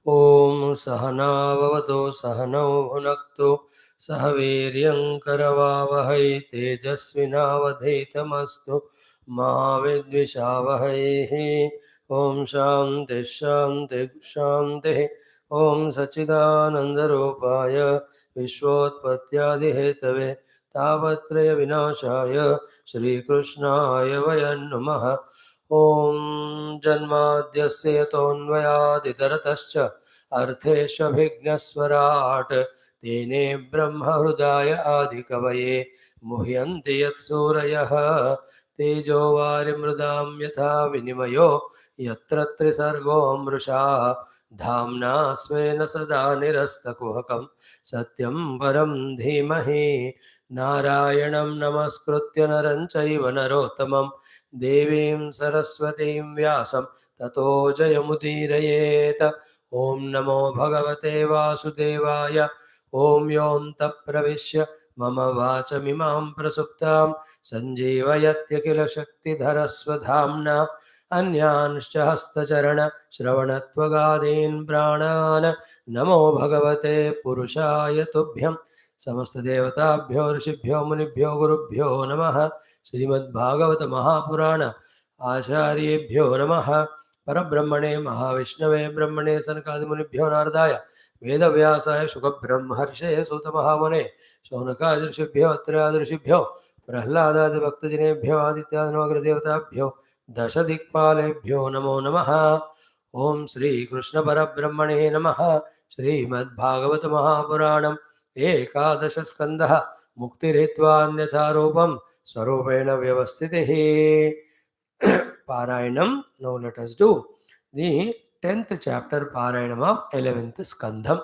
ॐ सहना भवतु सहनौ भुनक्तु सह वीर्यं करवावहै तेजस्विनावधीतमस्तु मा विद्विषावहैः। ॐ शान्ति शान्ति शान्तिः। ॐ सच्चिदानन्दरूपाय विश्वोत्पत्त्यादिहेतवे तापत्रय विनाशाय श्रीकृष्णाय वयं नमः। ॐ जन्माद्यस्य यतोऽन्वयादितरतश्च अर्थेष्वभिघ्नस्वराट् तेने ब्रह्महृदाय आदिकवये मुह्यन्ति यत्सूरयः तेजो वारिमृदां यथा विनिमयो यत्र त्रिसर्गो मृषा धाम्ना स्वेन सदा निरस्तकुहकं सत्यं परं धीमहि। नारायणं नमस्कृत्य नरं चैव नरोत्तमं देवीं सरस्वतीं व्यासं ततो जयमुदीरयेत्। ॐ नमो भगवते वासुदेवाय। ॐ योऽन्तः प्रविश्य मम वाचमिमां प्रसुप्तां सञ्जीवयत्यखिल शक्तिधरस्वधाम्ना अन्यांश्च हस्तचरणश्रवणत्वगादीन् प्राणान् नमो भगवते पुरुषाय तुभ्यं। समस्तदेवताभ्यो ऋषिभ्यो मुनिभ्यो गुरुभ्यो नमः। श्रीमद्भागवत महापुराण आचार्येभ्यो नमः। परब्रह्मणे महाविष्णवे ब्रह्मणे सनकादिमुनिभ्यो नारदाय वेदव्यासाय शुकब्रह्मर्षये सूतमहामुने शौनकादृशिभ्यो अत्र्यादृशिभ्यो प्रह्लादादिभक्तजनेभ्यो आदित्यादिनवग्रदेवताभ्यो दशदिक्पालेभ्यो नमो नमः। ओं श्रीकृष्णपरब्रह्मणे नमः। श्रीमद्भागवत महापुराणम् एकादश स्कन्धः मुक्तिरेत्वान्यथा रूपं स्वरूपेण व्यवस्थितिः। Parayanam. Now let us do the 10th chapter Parayanam of 11th Skandham.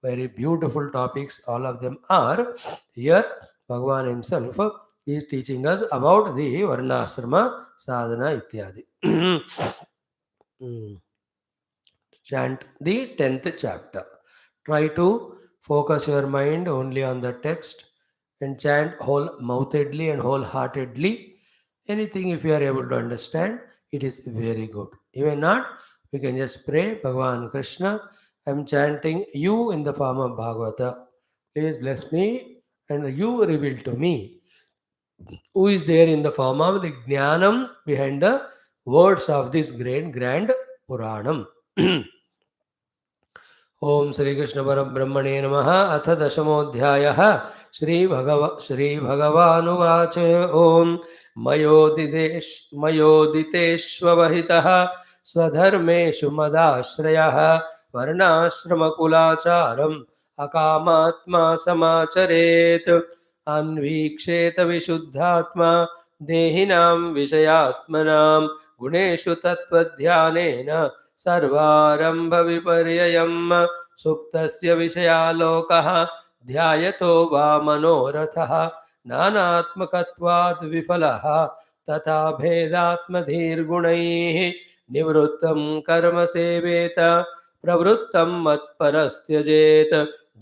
Very beautiful topics, all of them are. Here Bhagavan himself is teaching us about the Varnasrama Sadhana Ityadi. Chant the 10th chapter. Try to focus your mind only on the text and chant whole-mouthedly and wholeheartedly. Anything, if you are able to understand, it is very good. Even not, we can just pray, Bhagavan Krishna, I am chanting you in the form of Bhagavata. Please bless me and you reveal to me who is there in the form of the Jnanam behind the words of this great grand Puranam. ओम श्री कृष्ण परब्रह्मणे नमः। अथ दशमोऽध्यायः। श्रीभगवानुवाच ओम मयोदितेष्वहितः स्वधर्मेषु मदाश्रयः वर्णाश्रमकुलाचारम् अकामात्मा समाचरेत् अन्वीक्षेत विशुद्धात्मा देहिनां विषयात्मनां गुणेषु तत्त्वध्यानेन सर्वारंभ विपर्ययम् सुप्तस्य विषयालोकः ध्यायतो वा मनोरथः नानात्मकत्वाद् विफलः तथा भेदात्मधीर्गुणैः निवृत्तं कर्म सेवेत प्रवृत्तं मत्परस्त्यजेत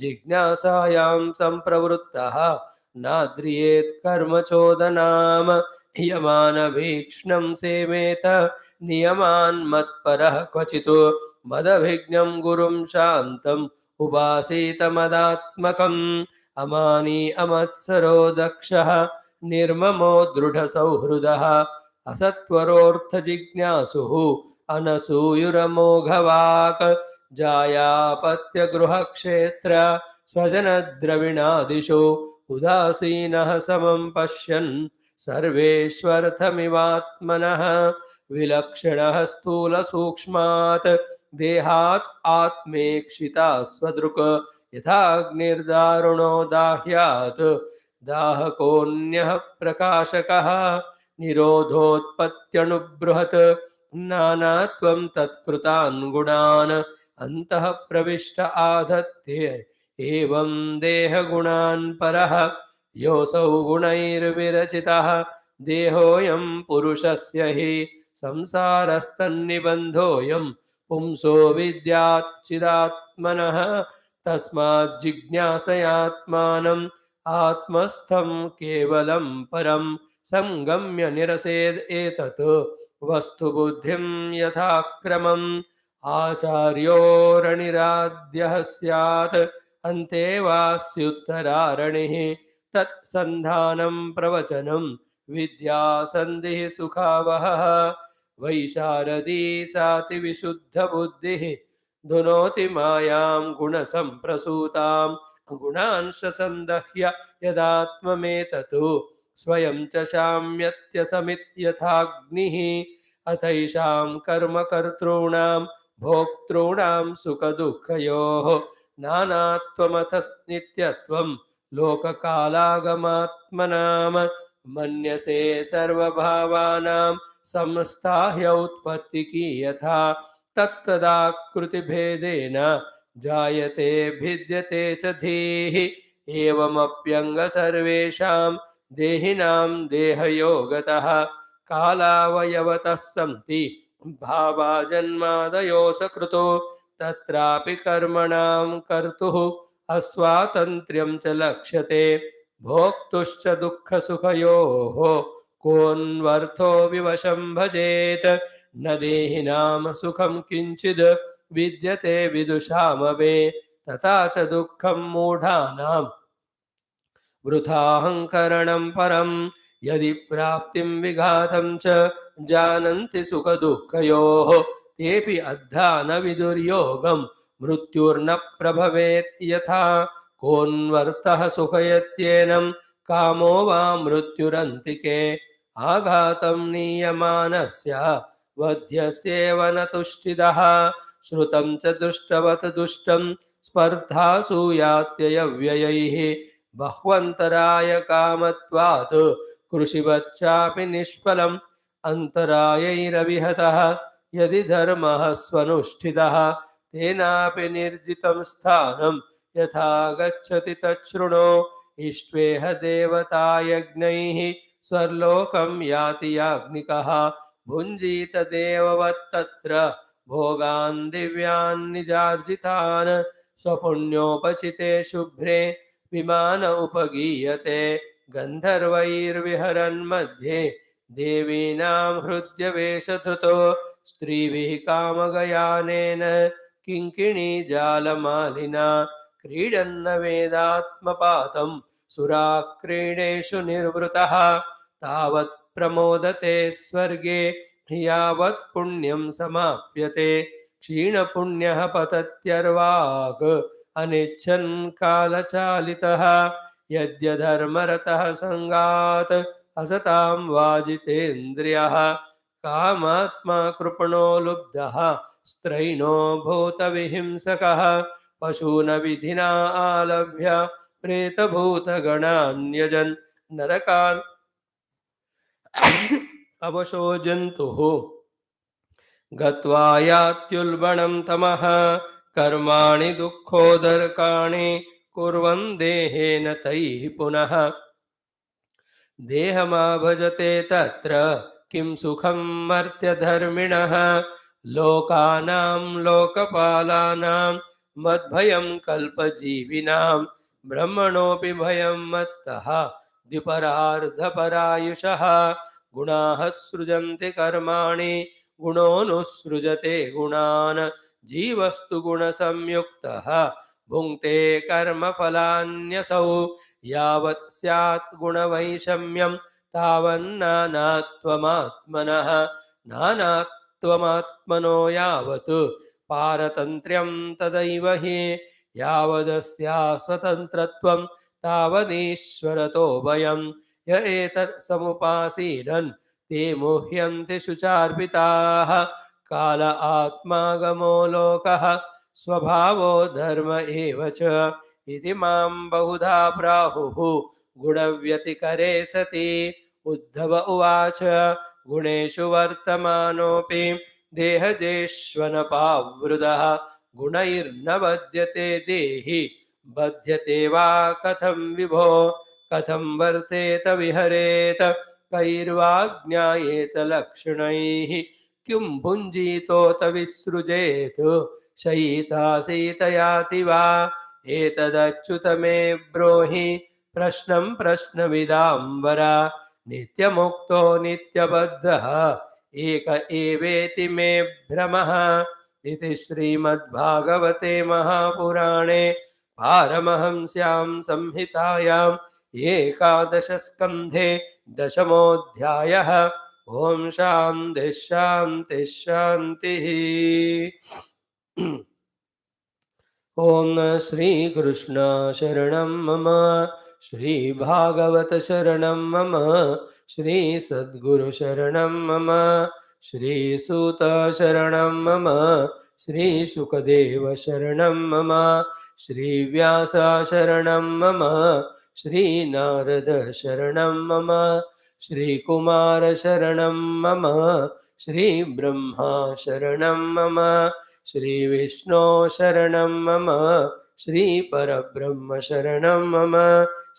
जिज्ञासायां संप्रवृत्तः नाद्रियेत् कर्म चोदनाम् यमानभीक्ष्णं सेवेत नियमान् मत्परः क्वचित् मदभिज्ञं गुरुं शान्तम् उपासीत मदात्मकम् अमानी अमत्सरो दक्षः निर्ममो दृढसौहृदः असत्वरोऽर्थजिज्ञासुः अनसूयुरमोघवाक् जायापत्यगृहक्षेत्र स्वजनद्रविणादिषु उदासीनः समं पश्यन् सर्वेष्वर्थमिवात्मनः विलक्षणः स्थूलसूक्ष्मात् देहात् आत्मेक्षिता स्वदृक् यथाग्निर्दारुणो दाह्यात् दाहकोऽन्यः प्रकाशकः निरोधोत्पत्त्यणुबृहत् नानात्वं तत्कृतान् गुणान् अन्तः प्रविष्ट आधत्ते एवं देहगुणान् परः योऽसौ गुणैर्विरचितः देहोऽयं पुरुषस्य हि संसारस्तन्निबन्धोऽयं पुंसो विद्यात् चिदात्मनः तस्मात् जिज्ञासयात्मानम् आत्मस्थं केवलं परं संगम्य निरसेद् एतत् वस्तुबुद्धिं यथाक्रमम् आचार्योरनिराध्यः स्यात् अन्ते वास्युत्तरारणिः तत्सन्धानं प्रवचनं विद्यासन्धिः सुखावहः वैशारदी साति विशुद्धबुद्धिः धुनोति मायां गुणसम्प्रसूतां गुणांश सन्दह्य यदात्ममेततु स्वयं च शाम्यत्यसमित् यथाग्निः अथैषां कर्मकर्तॄणां भोक्तॄणां सुखदुःखयोः नानात्वमथ नित्यत्वं लोककालागमात्मनां मन्यसे सर्वभावानां समस्ताह्य उत्पत्तिकी यथा तत्तदाकृतिभेदेन जायते भिद्यते च धीः एवमप्यङ्ग सर्वेषां देहिनां देहयोगतः कालावयवतः सन्ति भावा जन्मादयो सकृतो तत्रापि कर्मणां कर्तुः अस्वातन्त्र्यं च लक्ष्यते भोक्तुश्च दुःखसुखयोः कोऽन्वर्थो विवशं भजेत् न देहिनां सुखं किञ्चिद् विद्यते विदुषामवे तथा च दुःखं मूढानां वृथाहङ्करणं परं यदि प्राप्तिं विघातं च जानन्ति सुखदुःखयोः तेऽपि अद्धा न विदुर्योगं मृत्युर्न प्रभवेत् यथा कोऽन्वर्थः सुखयत्येनं कामो वा मृत्युरन्तिके आघातं नीयमानस्य वध्यस्येव न तुष्टिदः श्रुतं च दुष्टवत् दुष्टं स्पर्धासूयात्ययव्ययैः बह्वन्तराय कामत्वात् कृषिवच्चापि निष्फलम् अन्तरायैरविहतः यदि धर्मः स्वनुष्ठितः तेनापि निर्जितं स्थानं यथा गच्छति तच्छृणु इष्ट्वेह देवतायज्ञैः स्वर्लोकं याति याज्ञिकः भुञ्जीत देववत्तत्र भोगान् दिव्यान् निजार्जितान् स्वपुण्योपचिते शुभ्रे विमान उपगीयते गन्धर्वैर्विहरन् मध्ये देवीनां हृद्यवेशधृतो स्त्रीभिः कामगयानेन किङ्किणी जालमालिना क्रीडन्न वेदात्मपातं सुराक्रीडेषु निर्वृतः तावत् प्रमोदते स्वर्गे यावत् पुण्यं समाप्यते क्षीणपुण्यः पतत्यर्वाक् अनिच्छन् कालचालितः यद्यधर्मरतः संगात् असतां वाजितेन्द्रियः कामात्मा कृपणो लुब्धः स्त्रैणो भूतविहिंसकः पशून विधिना आलभ्य प्रेतभूतगणान् यजन् नरकान् अवशो जन्तुः गत्वा यात्युल्बणं तमः कर्माणि दुःखोदरकाणि कुर्वन् देहेन तैः पुनः देहमा भजते तत्र किं सुखं मर्त्यधर्मिणः लोकानां लोकपालानां मद्भयं कल्पजीविनां ब्रह्मणोऽपि भयं मत्तः द्विपरार्धपरायुषः गुणाः सृजन्ति कर्माणि गुणोऽनुसृजते गुणान् जीवस्तु गुणसंयुक्तः भुङ्क्ते कर्मफलान्यसौ यावत् स्यात् गुणवैषम्यं तावन्नानात्वमात्मनः नानात्वमात्मनो यावत् पारतन्त्र्यं तदैव हि यावदस्या स्वतन्त्रत्वं तावदीश्वरतो भयं य एतत् समुपासीरन् ते मुह्यन्ति शुचार्पिताः काल आत्मागमो लोकः स्वभावो धर्म एव च इति मां बहुधा प्राहुः गुणव्यतिकरे सति उद्धव उवाच गुणेषु वर्तमानोऽपि देहजेष्वनपावृतः गुणैर्न बध्यते देहि बध्यते वा कथं विभो कथं वर्तेत विहरेत कैर्वा ज्ञायेत लक्षणैः किं भुञ्जीतोत विसृजेत शयितासीतयाति वा एतदच्युत मे ब्रूहि प्रश्नं प्रश्नविदाम्बर नित्यमुक्तो नित्यबद्धः एक एवेति मे भ्रमः इति श्रीमद्भागवते महापुराणे पारमहंस्यां संहितायाम् एकादशस्कन्धे दशमोऽध्यायः। ॐ शान्तिः शान्तिः शान्तिः। ॐ श्रीकृष्ण शरणं मम, श्रीभागवत शरणं मम, श्रीसद्गुरुशरणं मम, श्रीसूत शरणं मम, श्रीशुकदेव शरणं मम, श्रीव्यास शरणं मम, श्रीनारद शरणं मम, श्रीकुमार शरणं मम, श्रीब्रह्मा शरणं मम, श्रीविष्णो शरणं मम, श्रीपरब्रह्म शरणं मम,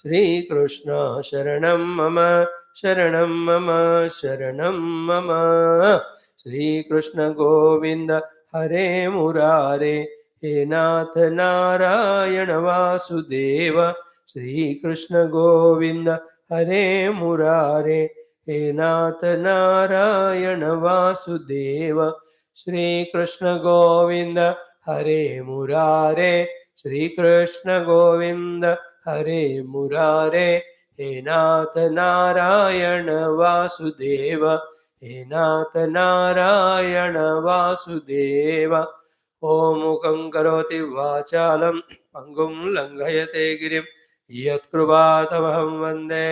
श्रीकृष्ण शरणं मम, शरणं मम, शरणं मम। श्रीकृष्ण गोविन्द हरे मुरारे, हे नाथ नारायण वासुदेव। श्रीकृष्ण गोविन्द हरे मुरारे, हे नाथ नारायण वासुदेव। श्री कृष्ण गोविंद हरे मुरारे, श्री कृष्ण गोविंद हरे मुरारे, हे नाथ नारायण वासुदेव, हे नाथ नारायण वासुदेव। ओम मुखं करोति वाचालं पंगुं लंघयते गिरिं यत्कृपातमहं वन्दे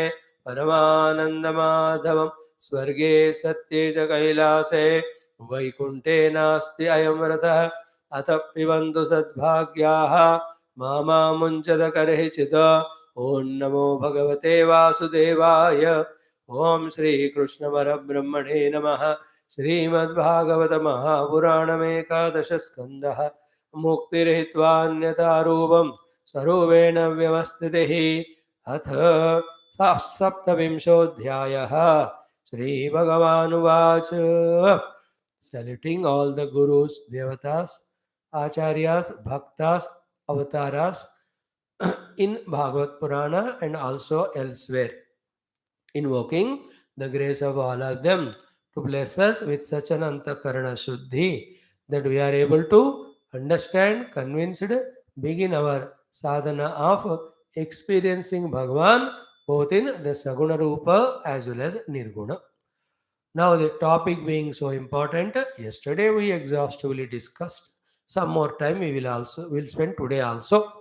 परमानन्दमाधवं। स्वर्गे सत्ये च कैलासे वैकुंठे नास्ति अयं रसः, अतः पिबन्तु सद्भाग्याः मामामुञ्चत करहिचित्। ॐ नमो भगवते वासुदेवाय। ॐ श्रीकृष्ण परब्रह्मणे नमः। श्रीमद्भागवत महापुराणमेकादशस्कन्धः। मुक्तिरहित्वान्यथा रूपं स्वरूपेण व्यवस्थितिः। अथ सप्तविंशोऽध्यायः। श्रीभगवानुवाच saluting all the gurus, devatas, acharyas, bhaktas, avataras in Bhagavad Purana and also elsewhere, invoking the grace of all of them to bless us with such an antakarana shuddhi that we are able to understand, convinced, begin our sadhana of experiencing Bhagavan both in the Saguna Rupa as well as Nirguna. Now, the topic being so important, yesterday we exhaustively discussed. Some more time we will spend today also.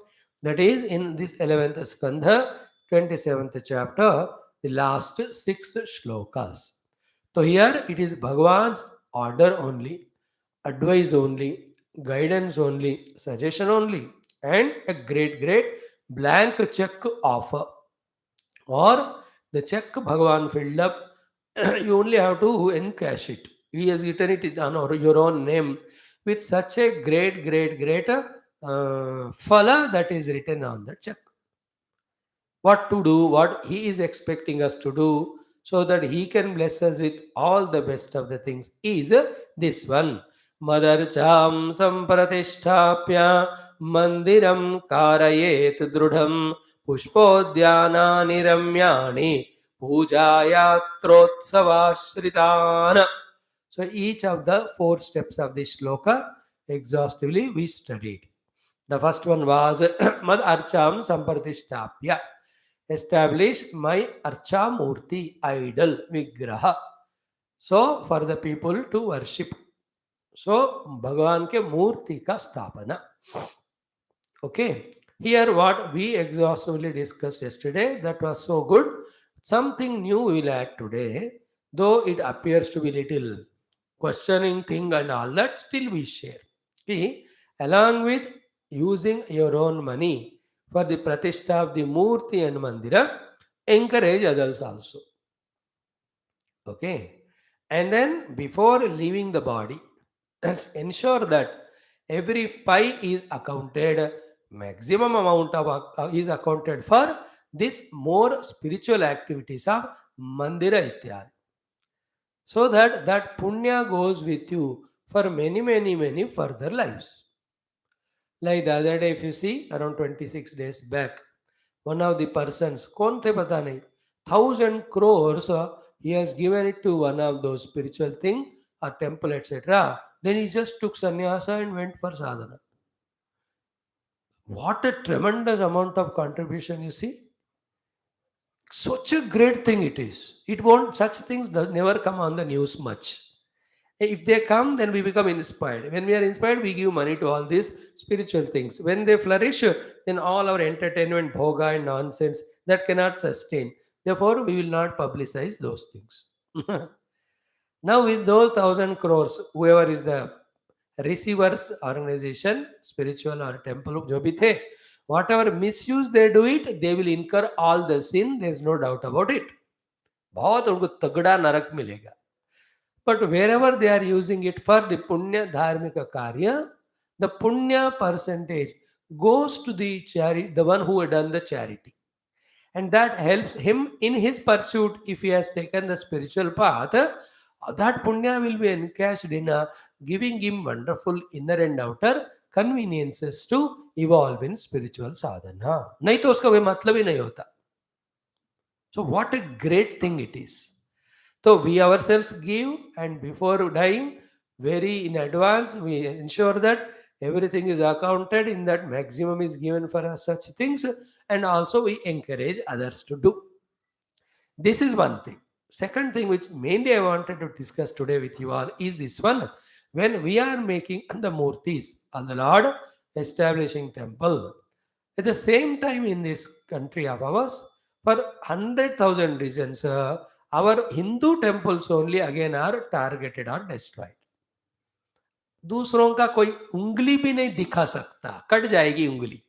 That is in this 11th skandha, 27th chapter, the last 6 shlokas. So here it is Bhagavan's order only, advice only, guidance only, suggestion only, and a great blank check offer, or the check Bhagavan filled up. You only have to encash it. He has written it on your own name with such a great phala that is written on the check. What to do, what he is expecting us to do, so that he can bless us with all the best of the things, is this one. Madarcham sampratisthapya mandiram karayet drudham pushpodyanani ramyani pujayatrotsavashritana. So each of the 4 steps of this shloka exhaustively we studied. The first one was Mad Archam Sampratishtapya. Establish my Archa Murti, idol, Vigraha. So, for the people to worship. So, Bhagavan ke Murti ka Sthapana. Okay. Here, what we exhaustively discussed yesterday, that was so good. Something new we will add today, though it appears to be little questioning thing and all that, still we share. See, along with using your own money for the pratishtha of the Murti and Mandira, encourage others also. Okay. And then before leaving the body, ensure that every pi is accounted, maximum amount of is accounted for this more spiritual activities of Mandira Ityadi. So that that punya goes with you for many further lives. Like the other day, if you see, around 26 days back, one of the persons, kaun the pata nahi, 1,000 crores, he has given it to one of those spiritual thing or temple, etc. Then he just took sannyasa and went for sadhana. What a tremendous amount of contribution, you see. Such a great thing it is. It won't, such things never come on the news much. If they come, then we become inspired. When we are inspired, we give money to all these spiritual things. When they flourish, then all our entertainment, bhoga, and nonsense that cannot sustain. Therefore, we will not publicize those things. Now, with those 1,000 crores, whoever is the receivers organization, spiritual or temple, जो भी थे, whatever misuse they do it, they will incur all the sin. There is no doubt about it. बहुत उनको तगड़ा नरक मिलेगा. But wherever they are using it for the punya dharmika karya, the punya percentage goes to the charity, the one who had done the charity. And that helps him in his pursuit. If he has taken the spiritual path, that punya will be encashed in giving him wonderful inner and outer conveniences to evolve in spiritual sadhana. नहीं तो उसका कोई मतलब ही नहीं होता. So what a great thing it is. So we ourselves give, and before dying, very in advance, we ensure that everything is accounted in, that maximum is given for us such things, and also we encourage others to do. This is one thing. Second thing, which mainly I wanted to discuss today with you all, is this one. When we are making the murtis on the Lord, establishing temple, at the same time in this country of ours, for 100,000 reasons, our Hindu temples only again are targeted or destroyed. दूसरों का कोई उंगली भी नहीं दिखा सकता, cut जाएगी उंगली,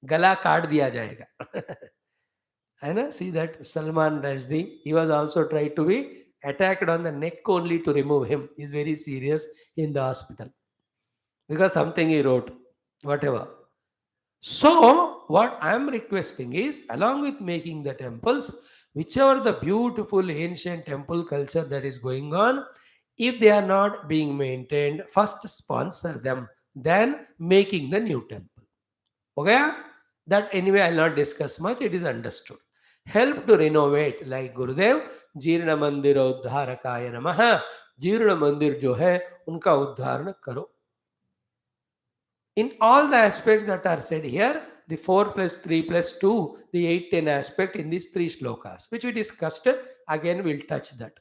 गला काट दिया जाएगा. है ना? See that Salman Rushdie, he was also tried to be attacked on the neck only to remove him. He's very serious in the hospital because something he wrote, whatever. So, what I am requesting is, along with making the temples, whichever the beautiful ancient temple culture that is going on, if they are not being maintained, first sponsor them, then making the new temple. Okay? That anyway I'll not discuss much, it is understood. Help to renovate, like Gurudev, जीर्ण मंदिर उद्धारकाय नमः, जीर्ण मंदिर जो है उनका उद्धारण करो. In all the aspects that are said here, the 4 plus 3 plus 2, the 8, 10 aspect in these 3 shlokas, which we discussed, again we'll touch that.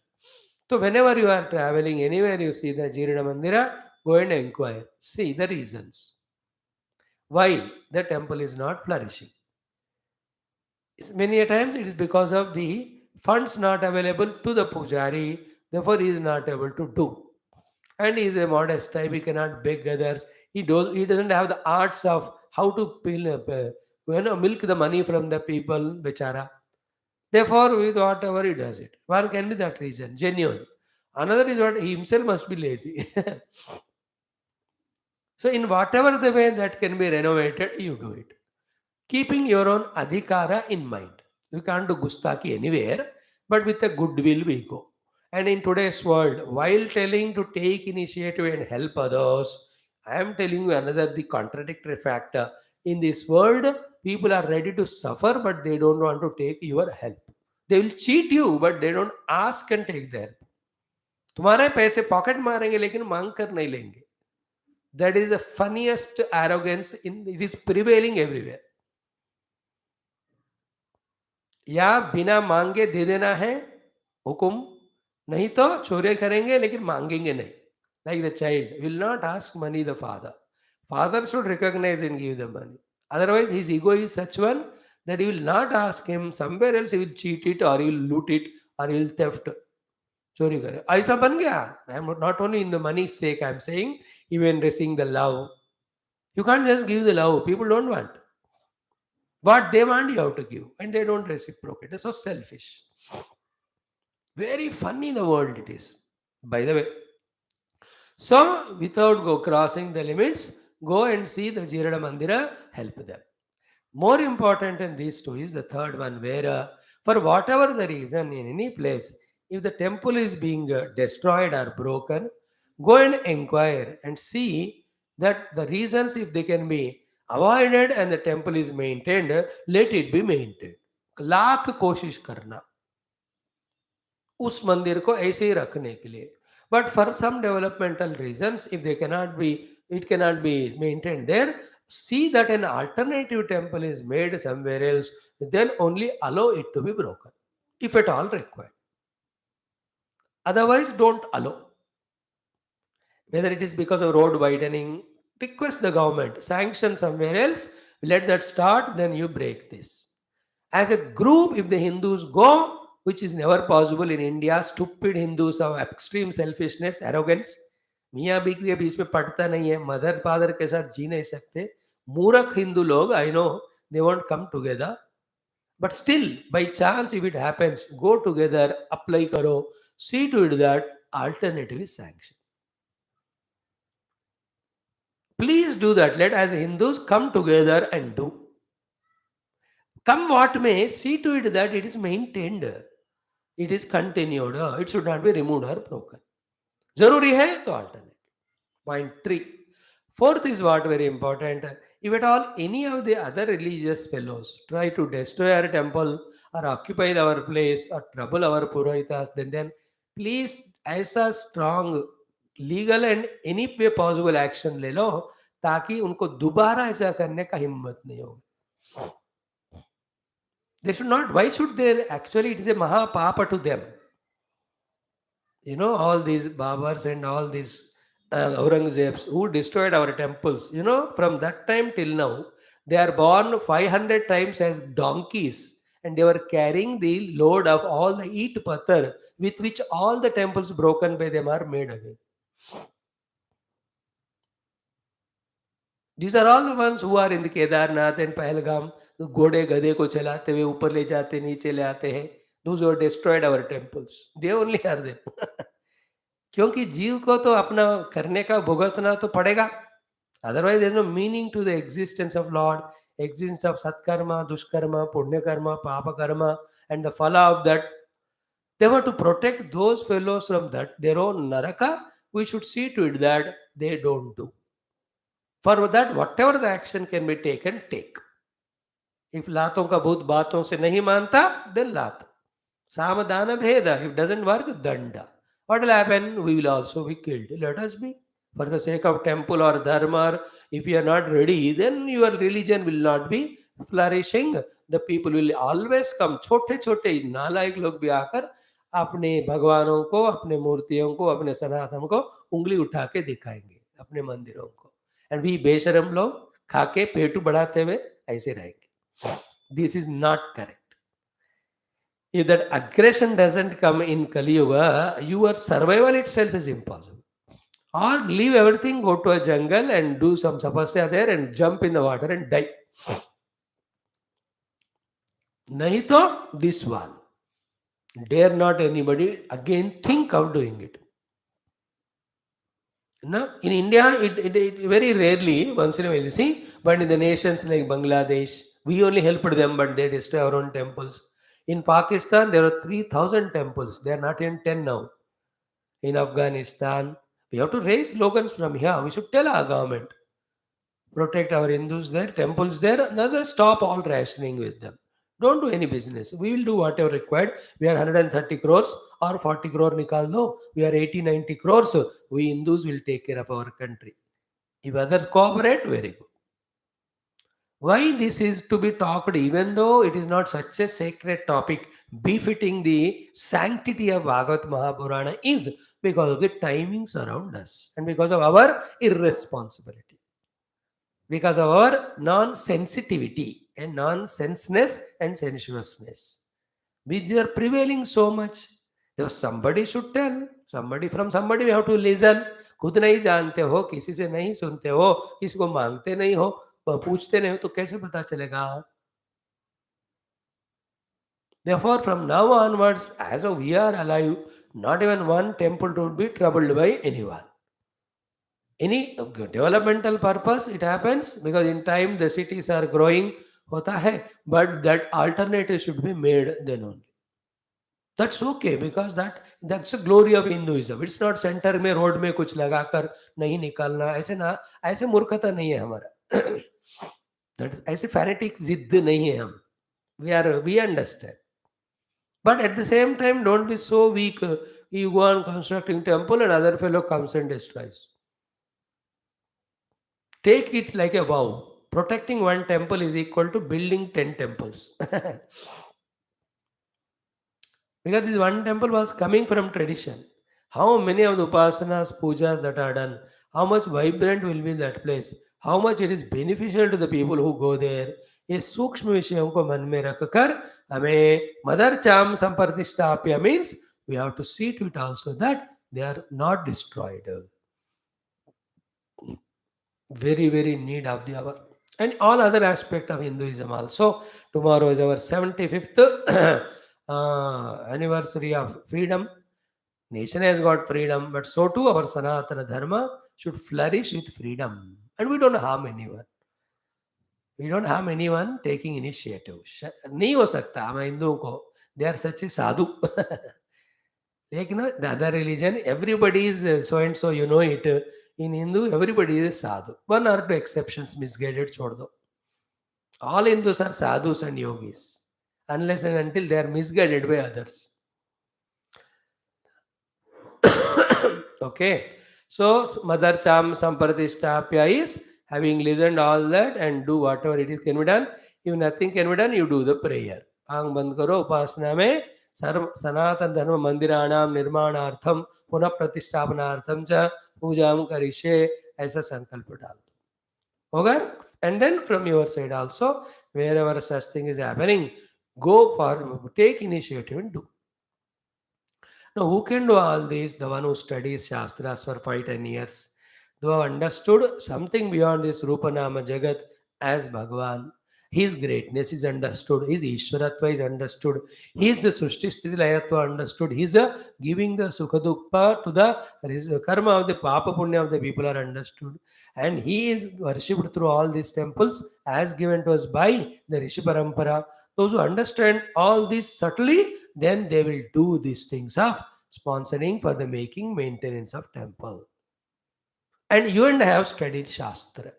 So whenever you are traveling anywhere, you see the Jirana Mandira, go and inquire. See the reasons why the temple is not flourishing. Many a times it is because of the funds not available to the pujari, therefore he is not able to do. And he is a modest type, he cannot beg others. He doesn't have the arts of how to milk the money from the people, bechara. Therefore, with whatever he does it. One can be that reason, genuine. Another is what he himself must be lazy. So, in whatever the way that can be renovated, you do it. Keeping your own adhikara in mind. You can't do gustaki anywhere, but with a goodwill we go. And in today's world, while telling to take initiative and help others, I am telling you another the contradictory factor. In this world, people are ready to suffer, but they don't want to take your help. They will cheat you, but they don't ask and take the help. तुम्हारे पैसे pocket मारेंगे लेकिन मांग कर नहीं लेंगे. That is the funniest arrogance. It is prevailing everywhere. या बिना मांगे दे देना है हुकुम, नहीं तो चोरी करेंगे लेकिन मांगेंगे नहीं. Like the child will not ask money, the father should recognize and give the money. Otherwise his ego is such one that he will not ask him. Somewhere else he will cheat it, or he will loot it, or he will theft, चोरी करे. ऐसा बन गया. I am not only in the money's sake, I am saying even receiving the love. You can't just give the love. People don't want. What they want you have to give, and they don't reciprocate. They're so selfish. Very funny the world it is, by the way. So, without crossing the limits, go and see the Jirana Mandira, help them. More important than these two is the third one, where for whatever the reason in any place, if the temple is being destroyed or broken, go and inquire and see that the reasons, if they can be avoided and the temple is maintained, let it be maintained. Lakh कोशिश करना उस मंदिर को ऐसे ही रखने के लिए. But for some developmental reasons, if they cannot be, it cannot be maintained there, see that an alternative temple is made somewhere else, then only allow it to be broken, if at all required. Otherwise, don't allow. Whether it is because of road widening, request the government, sanction somewhere else, let that start, then you break this. As a group, if the Hindus go, which is never possible in India, stupid Hindus of extreme selfishness, arrogance, मियाँ भी के बीच में पड़ता नहीं है, mother father के साथ जी नहीं सकते, मूर्ख हिंदू लोग, I know they won't come together, but still by chance if it happens, go together, apply karo, see to it that alternative is sanctioned. Please do that. Let as Hindus come together and do. Come what may, see to it that it is maintained. It is continued. It should not be removed or broken. Zaruri hai to alternate. Point 3. Fourth is what very important. If at all any of the other religious fellows try to destroy our temple or occupy our place or trouble our Purohitas, then please as a strong legal and any way possible action ले लो, ताकि उनको दोबारा ऐसा करने का हिम्मत नहीं होगा. They should not. Why should they? Actually, it is a Maha Papa to them. All these Babars and all these Aurangzebs who destroyed our temples, from that time till now, they are born 500 times as donkeys and they were carrying the load of all the eat pathar with which all the temples broken by them are made again. These are all the ones who are in the Kedarnath and Pahalgam, घोड़े गधे को चलाते हुए ऊपर ले जाते नीचे ले आते हैं. Those who have destroyed our temples, they only are them. क्योंकि जीव को तो अपना करने का भुगतना तो पड़ेगा. Otherwise, there is no meaning to the existence of Lord, existence of Satkarma, Dushkarma, Punyakarma, Papakarma, and the phala of that. Therefore, to protect those fellows from that, their own Naraka, we should see to it that they don't do. For that, whatever the action can be taken, take. If लातों का भूत बातों से नहीं मानता, then लात. Samadana bheda. If it doesn't work, danda. What will happen? We will also be killed. Let us be. For the sake of temple or dharma, if you are not ready, then your religion will not be flourishing. The people will always come. छोटे छोटे नालायक लोग भी आकर अपने भगवानों को, अपने मूर्तियों को, अपने सनातन को उंगली उठा के दिखाएंगे, अपने मंदिरों को. एंड वी बेशरम लोग खा के पेट बढ़ाते हुए ऐसे रहेंगे. This is not correct. If that aggression doesn't come in Kali Yuga, your survival itself is impossible. Or leave everything, go to a jungle and do some tapasya there and jump in the water and die. Nahi to this one. Dare not anybody again think of doing it. No, in India, it very rarely, once in a while, you see, but in the nations like Bangladesh, we only helped them, but they destroy our own temples. In Pakistan, there are 3,000 temples. They are not in 10 now. In Afghanistan, we have to raise slogans from here. We should tell our government, protect our Hindus there, temples there, another stop all rationing with them. Don't do any business. We will do whatever required. We are 130 crores or 40 crore nikal do. We are 80, 90 crores. We Hindus will take care of our country. If others cooperate, very good. Why this is to be talked, even though it is not such a sacred topic befitting the sanctity of Bhagavat Mahapurana, is because of the timings around us and because of our irresponsibility, because of our non-sensitivity and non-senseness and sensuousness. We are prevailing so much. There was somebody should tell, somebody we have to listen. खुद नहीं जानते हो, किसी से नहीं सुनते हो, किसी को मांगते नहीं हो, पूछते नहीं हो, तो कैसे पता चलेगा? Therefore, from now onwards, as we are alive, not even one temple would be troubled by anyone. Any developmental purpose, it happens because in time the cities are growing, hota hai, but that alternative should be made then only. That's okay because that's the glory of Hinduism. It's not center में road में कुछ लगाकर नहीं निकालना, ऐसे ना, ऐसे मूर्खता नहीं है हमारा. That's ऐसे fanatic जिद्द नहीं है हम. We understand. But at the same time, don't be so weak. You go on constructing temple and other fellow comes and destroys. Take it like a vow. Protecting one temple is equal to building 10 temples. Because this one temple was coming from tradition. How many of the upasanas, pujas that are done, how much vibrant will be that place, how much it is beneficial to the people who go there. ये सूक्ष्म विषयों को मन में रखकर हमें mother चाम संप्रतिष्ठाप्य means we have to see to it also that they are not destroyed. Very, very need of the hour. And all other aspect of Hinduism also. Tomorrow is our 75th anniversary of freedom. Nation has got freedom, but so too our Sanatana Dharma should flourish with freedom. And we don't harm anyone. We don't harm anyone taking initiative. नहीं हो सकता हम हिंदुओं को. They are such a sadhu. Like, the other religion, everybody is so and so, you know it. In Hindu, everybody is a sadhu. One or two exceptions, misguided, chhod do. All Hindus are sadhus and yogis, unless and until they are misguided by others. Okay. So, Mother Cham Sampratishtapya is having listened all that and do whatever it is can be done. If nothing can be done, you do the prayer. आंख बंद करो उपासना में सर्व सनातन धर्म मंदिराणाम निर्माणार्थम पुनः प्रतिष्ठापनार्थम च पूजाम करिष्ये ऐसा संकल्प डाल दो होगा. And then from your side also, wherever such thing is happening, go for, take initiative and do. Now, who can do all this? The one who studies Shastras for 5-10 years, who have understood something beyond this Rupa Nama Jagat as Bhagavan. His greatness is understood, his Ishwaratva is understood, his Srushti Sthiti Layatva understood, his giving the Sukha Dukha to the karma of the Papa Punya of the people are understood. And he is worshipped through all these temples as given to us by the Rishi Parampara. Those who understand all this subtly, then they will do these things of sponsoring for the making, maintenance of temple. And you and I have studied Shastra.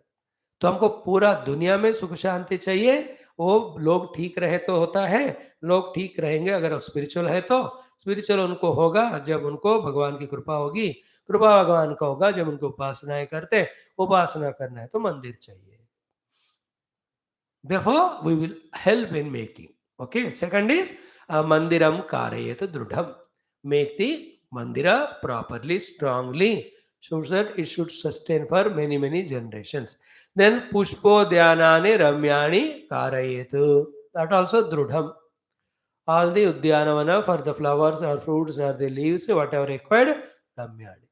तो हमको पूरा दुनिया में सुख शांति चाहिए. वो लोग ठीक रहे तो होता है, लोग ठीक रहेंगे अगर स्पिरिचुअल है तो. स्पिरिचुअल उनको होगा जब उनको भगवान की कृपा होगी. कृपा भगवान का होगा जब उनको उपासनाएं करते. उपासना करना है तो मंदिर चाहिए. Therefore, we will help in making. Okay. Second is mandiram karayet drudham. Make the mandira properly, strongly, so that it should sustain for many, many generations. Then pushpo dhyanani ramyani karayet. That also drudham. All the udyanavana for the flowers or fruits or the leaves, whatever required, ramyani.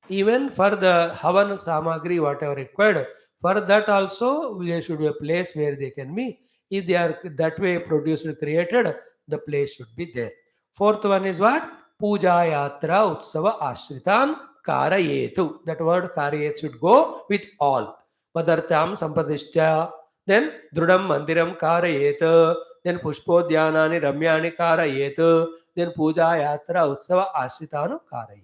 Even for the Havan Samagri, whatever required, for that also there should be a place where they can be. If they are that way produced, created, the place should be there. Fourth one is what? Puja Yatra Utsava Ashritan Karayetu. That word Karayet should go with all. Madarcham Sampadishya, then Drudam Mandiram Karayet, then Pushpodhyanani Ramyani Karayet, then Puja Yatra Utsava Ashritanu Karayet.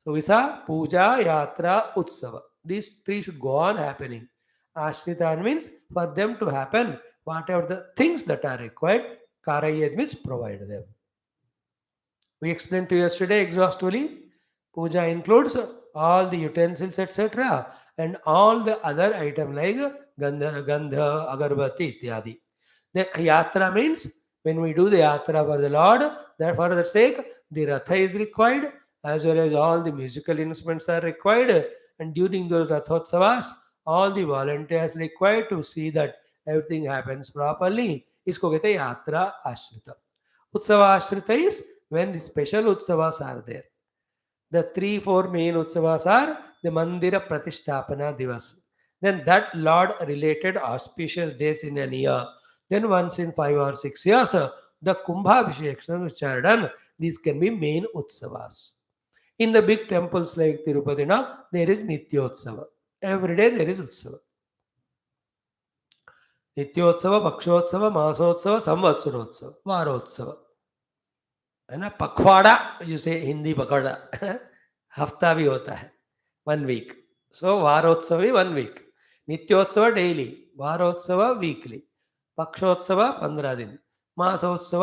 So Visa, Puja, Yatra, Utsava. These three should go on happening. Ashritan means for them to happen, whatever the things that are required, Karayet means provide them. We explained to you yesterday exhaustively. Puja includes all the utensils, etc. and all the other items like gandha, agarbatti, ityadi. Then Yatra means when we do the Yatra for the Lord, that for that sake, the Ratha is required, as well as all the musical instruments are required. And during those Rathotsavas, all the volunteers required to see that everything happens properly. Isko kehte Yatra Ashrita. Utsava Ashrita is when the special Utsavas are there. The 3-4 main Utsavas are the Mandira Pratishtapana Divas. Then that Lord related auspicious days in an year. Then once in 5 or 6 years, the Kumbhabhishekshans which are done, these can be main Utsavas. In the big temples like Tirupati, there is Nityotsava. Every day there is Utsava. Nityotsava, Pakshotsava, Masotsava, Samvatsarotsava, Varotsava. है ना. पखवाड़ा जिसे हिंदी पकड़ा हफ्ता भी होता है, 1 week. सो वारोत्सव 1 week. नित्योत्सव daily, वारोत्सव weekly, पक्षोत्सव 15 दिन, मासोत्सव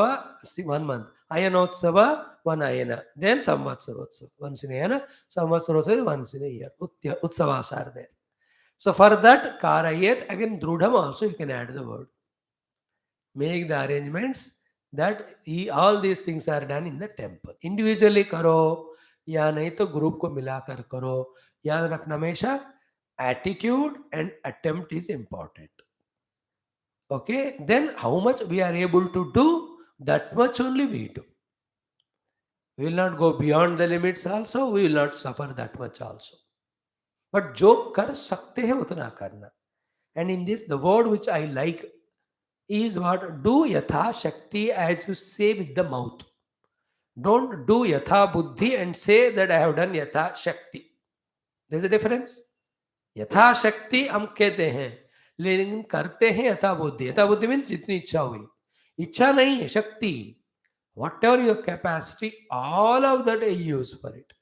1 month, Ayanotsava, one ayana. Then Samvatsarotsava. Once in a ayana, Samvatsarotsava is once in a year. Utsavas are there. So for that, Karayet, again Drudham also you can add the word. Make the arrangements that all these things are done in the temple. Individually करो या नहीं तो group को मिलाकर करो. याद रखना हमेशा attitude and attempt is important. Okay, then how much we are able to do, that much only we do. We will not go beyond the limits also, we will not suffer that much also. But जो कर सकते हैं उतना करना. And in this, the word which I like is what? Do yatha shakti, as you say with the mouth. Don't do yatha buddhi and say that I have done yatha shakti. There's a difference. यथा शक्ति हम कहते हैं, लेकिन करते हैं यथा बुद्धि. यथा बुद्धि मीन्स जितनी इच्छा हुई. इच्छा नहीं है, शक्ति. What ever your capacity, all of that I use for it.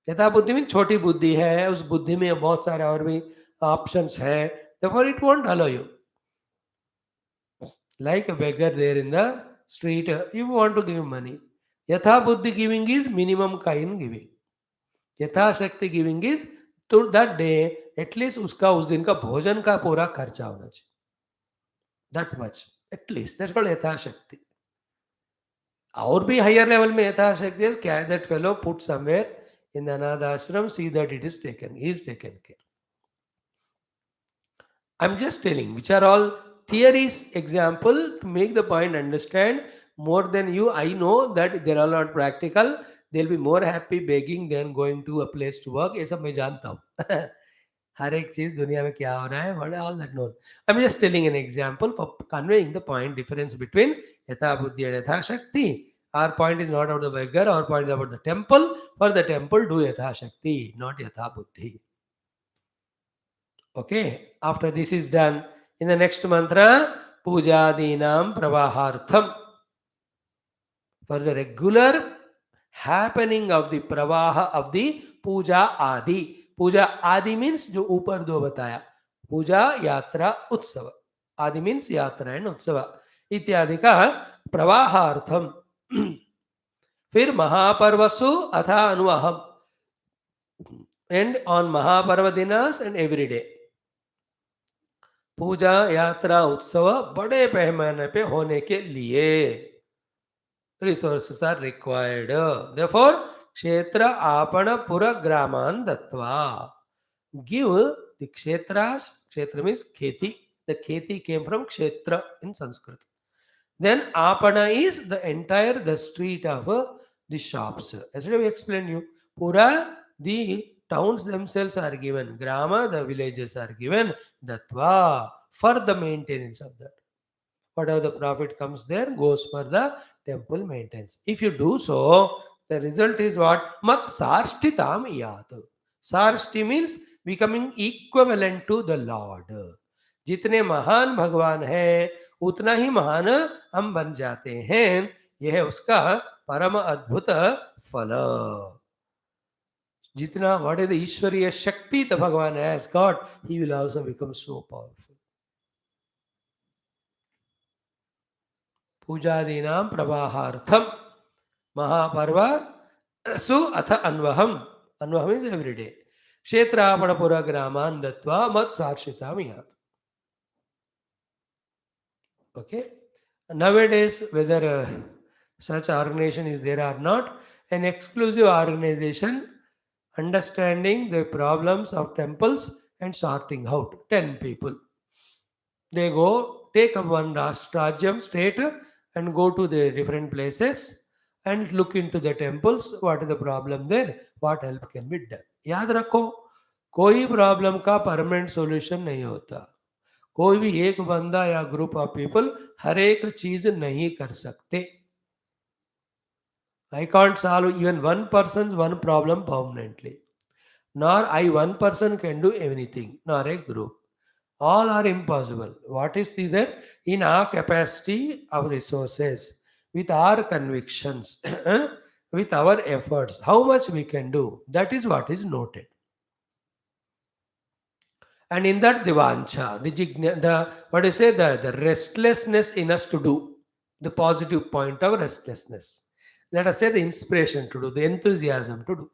यथा बुद्धि मीन्स छोटी बुद्धि है, उस बुद्धि में बहुत सारे और भी ऑप्शंस है, therefore it won't allow you. Like a beggar there in the street, you want to give him money. Yatha buddhi giving is minimum kind giving. यथा शक्ति giving is to that day at least उसका उस दिन का भोजन का पूरा खर्चा होना चाहिए. That much at least, that's called यथाशक्ति. और भी हायर लेवल में यथाशक्ति is क्या that fellow put somewhere in the अनाथ आश्रम, see that it is taken, he is taken care. I'm just telling which are all theories example to make the point understand more than you. I know that they are not practical. They'll be more happy begging than going to a place to work. ये सब मैं जानता हूँ. हर एक चीज दुनिया में क्या हो रहा है, what all that knows. I'm just telling an example for conveying the point difference between yatha buddhi and yatha shakti. Our point is not about the beggar. Our point is about the temple. For the temple, do yatha shakti, not yatha buddhi. Okay, after this is done, in the next mantra, Pujadinam Pravahartham. For the regular happening of the Pravaha of the Puja Adi. Puja Adi means जो ऊपर दो बताया. पूजा यात्रा उत्सव. Adi means यात्रा and उत्सव इत्यादि का प्रवाहार्थम. फिर महापर्वसु अथा अनुवाहम. And on Mahaparva dinas and every day. पूजा यात्रा उत्सव बड़े पैमाने पे होने के लिए resources are required. Therefore, kshetra apana pura graman dattva. Give the kshetras. Kshetra means kheti. The kheti came from kshetra in Sanskrit. Then apana is the entire the street of the shops. Yesterday we explained you. Pura, the towns themselves are given. Grama, the villages are given. Dattva, for the maintenance of that. Whatever the profit comes there goes for the temple maintenance. If you do so, the result is what? Mat sarstitam iyat. Sarsti means becoming equivalent to the Lord. जितने महान भगवान है उतना ही महान हम बन जाते हैं. यह है उसका परम अद्भुत फल. जितना what is the ईश्वरीय शक्ति the भगवान has got, he will also become so powerful. पूजादीनां प्रवाहार्थम महापर्व सु अथ अन्वहम. अन्वहम is every day. क्षेत्रापणपुर ग्रामान दत्वा मत साक्षिताम यात. Okay. Nowadays, whether such organization is there or not, an exclusive organization understanding the problems of temples and sorting out 10 people. They go take up one Rajyam state and go to the different places and look into the temples. What is the problem there? What help can be done? याद रखो, कोई problem का permanent solution नहीं होता. कोई भी एक बंदा या ग्रुप ऑफ पीपल हर एक चीज नहीं कर सकते. I can't solve even one person's one problem permanently. Nor I one person can do anything, nor a group. All are impossible. What is there? In our capacity of resources, with our convictions, with our efforts, how much we can do, that is what is noted. And in that the vancha, the what do you say, the restlessness in us to do. the positive point of restlessness. Let us say the inspiration to do, the enthusiasm to do.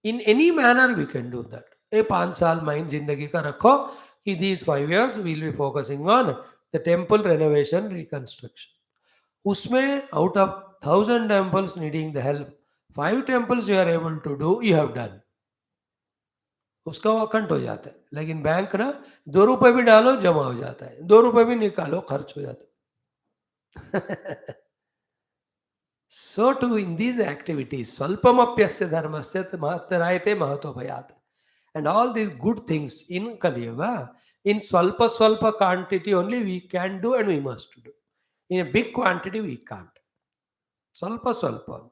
In any manner we can do that. A 5 साल mind जिंदगी का रखो कि these 5 years we will be focusing on the temple renovation reconstruction. उसमें out of 1,000 temples needing the help, 5 temples you are able to do, you have done. उसका वो account हो जाता है. लेकिन बैंक ना 2 रुपए भी डालो जमा हो जाता है, 2 रुपए भी निकालो खर्च हो जाता है. So too in these activities, swalpamapyasya dharmasya mahatarayate mahatobhayat. And all these good things in Kali Yuga, in swalpa quantity only we can do and we must do. In a big quantity we can't. Swalpa.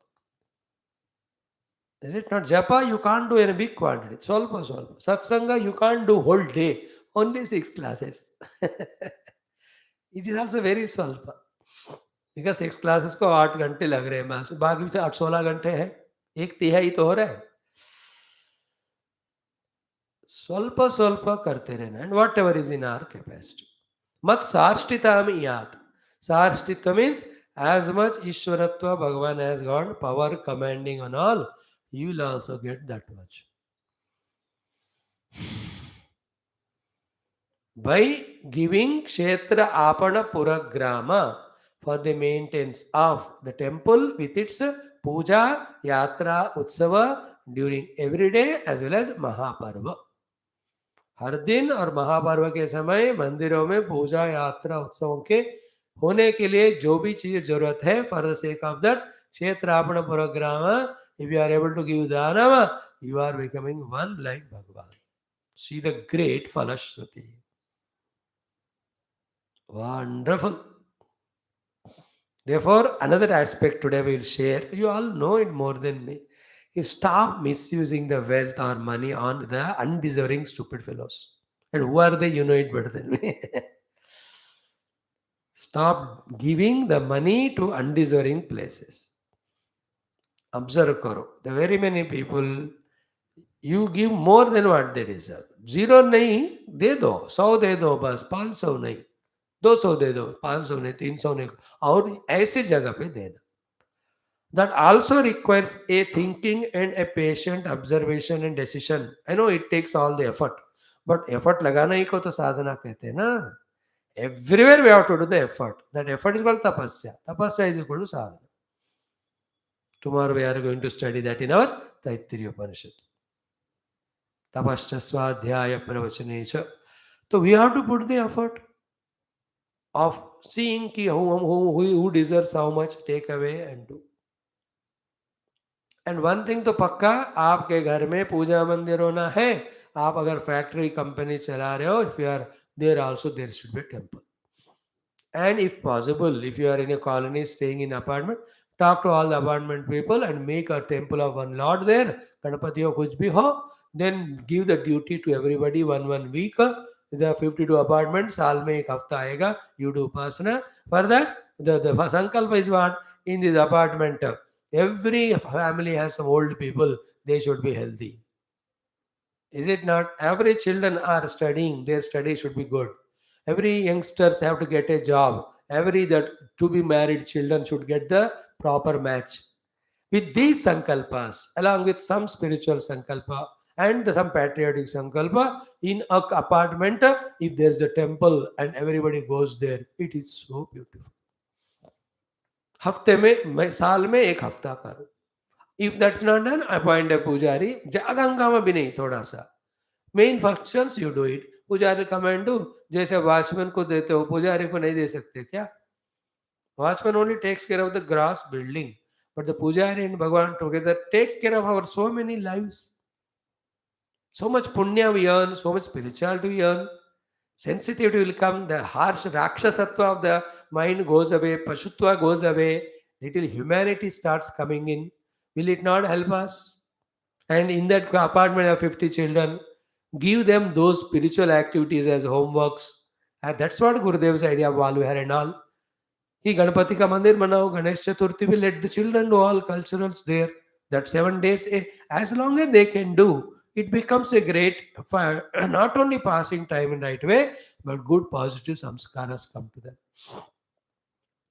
Is it not? Japa you can't do in a big quantity. Swalpa. Satsanga you can't do whole day. Only 6 classes. It is also very swalpa. Because 6 classes को 8 घंटे लग रहे हैं मास, बाकी से 8-16 घंटे हैं, 1/3 तो हो रहा है. स्वल्प करते रहना and whatever is in our capacity. मत सार्ष्टिताम यात. Sarstitva means as much Ishwaratva Bhagavan has got power commanding on all, you will also get that much. By giving Kshetra Apana Puragrama for the maintenance of the temple with its puja, yatra, utsava during every day as well as Mahaparva. हर दिन और महापर्व के समय मंदिरों में पूजा यात्रा उत्सवों के होने के लिए जो भी चीज जरूरत है, for the sake of that क्षेत्रापण programme, if you are able to give दानम, you are becoming one like Bhagavan. See the great Falashruti. Wonderful. Therefore, another aspect today we will share. You all know it more than me. You stop misusing the wealth or money on the undeserving stupid fellows. And who are they? You know it better than me. Stop giving the money to undeserving places. Observe karo. The very many people, you give more than what they deserve. 0 नहीं दे दो, 100 दे दो बस, 500 नहीं, 200 दे दो, 500 नहीं, 300 नहीं, और ऐसे जगह पे देना. That also requires a thinking and a patient observation and decision. I know it takes all the effort, but effort लगाना ही को तो साधना कहते हैं ना. Everywhere we have to do the effort. That effort is called tapasya. Tapasya is equal to sadhana. Tomorrow we are going to study that in our Taittiriya Upanishad. Tapasya swadhyaya pravachane. So we have to put the effort of seeing ki who deserves how much, take away and do. And one thing तो पक्का, आपके घर में पूजा मंदिर होना है. आप अगर फैक्ट्री कंपनी चला रहे हो, if you are there also there should be temple. And if possible, if you are in a colony staying in apartment, talk to all the apartment people and make a temple of one lord there. Ganapati हो कुछ भी हो, then give the duty to everybody one week. The 52 apartments, साल में एक हफ्ता आएगा, you do upasana. For that, the sankalpa is what? In this apartment, every family has some old people, they should be healthy. Is it not? Every children are studying, their study should be good. Every youngsters have to get a job. Every that to be married children should get the proper match. With these sankalpas, along with some spiritual sankalpa and some patriotic sankalpa, in a apartment, if there is a temple and everybody goes there, it is so beautiful. हफ्ते में, साल में एक हफ्ता करो. If that's not done, appoint a pujari. ज़्यादा हंगामा भी नहीं, थोड़ा सा. Main functions you do it. पुजारी कमेंट दो, जैसे वॉचमैन को देते हो, पुजारी को नहीं दे सकते क्या? Watchman only takes care of the grass building, but the pujari and Bhagavan together take care of our so many lives. So much punya we earn, so much spirituality we earn. Sensitivity will come, the harsh rakshasatva of the mind goes away, pashutva goes away, little humanity starts coming in. Will it not help us? And in that apartment of 50 children, give them those spiritual activities as homeworks. And that's what Gurudev's idea of Valvihar and all. कि गणपति का मंदिर बनाओ, गणेश चतुर्थी भी let the children do all culturals there. That 7 days, as long as they can do, it becomes a great, not only passing time in right way, but good positive samskaras come to them.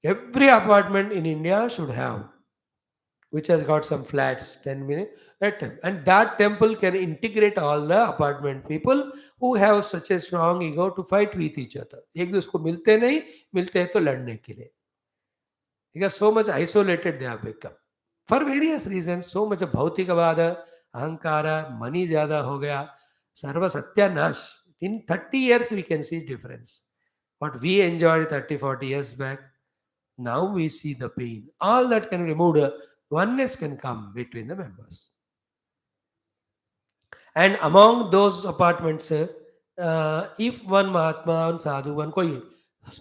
Every apartment in India should have, which has got some flats, 10 minutes at time. And that temple can integrate all the apartment people who have such a strong ego to fight with each other. एक दूसरे को मिलते नहीं, मिलते हैं तो लड़ने के लिए. Because so much isolated they have become. For various reasons, so much भौतिकवाद, अहंकार, money ज़्यादा हो गया, सर्व सत्यानाश. In 30 years we can see difference. What we enjoyed 30, 40 years back, now we see the pain. All that can be removed. Oneness can come between the members. And among those apartments, if one Mahatma, one Sadhu, one कोई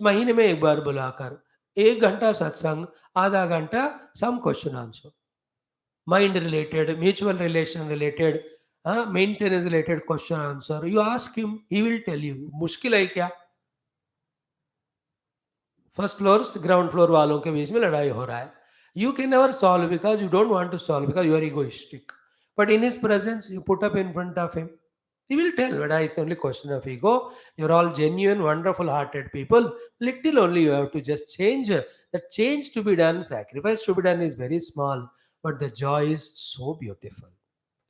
महीने में एक बार बुलाकर 1 घंटा सत्संग, आधा घंटा some question answer, mind related, mutual relation related, maintenance related question answer, you ask him, he will tell you. मुश्किल है क्या? फर्स्ट फ्लोर ग्राउंड फ्लोर वालों के बीच में लड़ाई हो रहा है. You can never solve because you don't want to solve because you are egoistic. But in his presence you put up in front of him. He will tell whether it's only question of ego. You're all genuine, wonderful hearted people. Little only you have to just change. The change to be done, sacrifice to be done is very small, but the joy is so beautiful.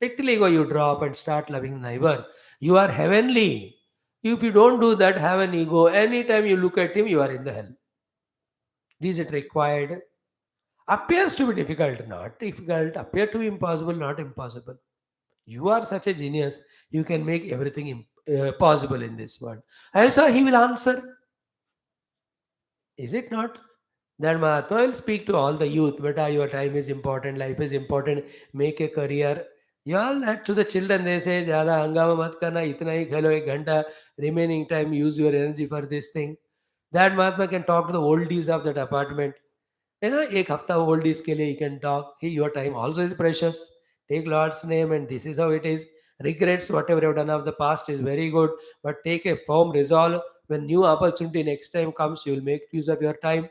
Little ego you drop and start loving neighbor. You are heavenly. If you don't do that, have an ego. Anytime you look at him, you are in the hell. Is it required? Appears to be difficult, not difficult. Appear to be impossible, not impossible. You are such a genius. You can make everything possible in this world. Also, he will answer. Is it not? That Mahatma will speak to all the youth. Beta, your time is important. Life is important. Make a career. You all that to the children. They say, "Jada hangama mat karna. Itna hi khelo 1 घंटा. Remaining time, use your energy for this thing." That Mahatma can talk to the oldies of that apartment. एक हफ्ता old is के लिए you can talk. Hey, your time also is precious. Take Lord's name and this is how it is. Regrets whatever you've done of the past is very good, but take a firm resolve. When new opportunity next time comes, you will make use of your time.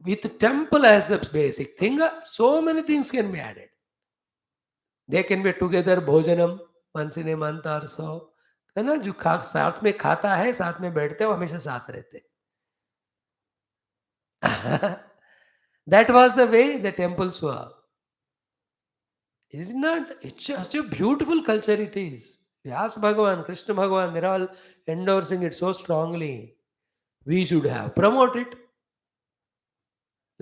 With temple as the basic thing, so many things can be added. They can be together bhojanam once in a month or so. है ना, जो साथ में खाता है, साथ में बैठते हो, हमेशा साथ रहते. That was the way the temples were. Isn't it? It's such a beautiful culture it is. Vyasa Bhagavan, Krishna Bhagavan, they're all endorsing it so strongly. We should have. Promote it.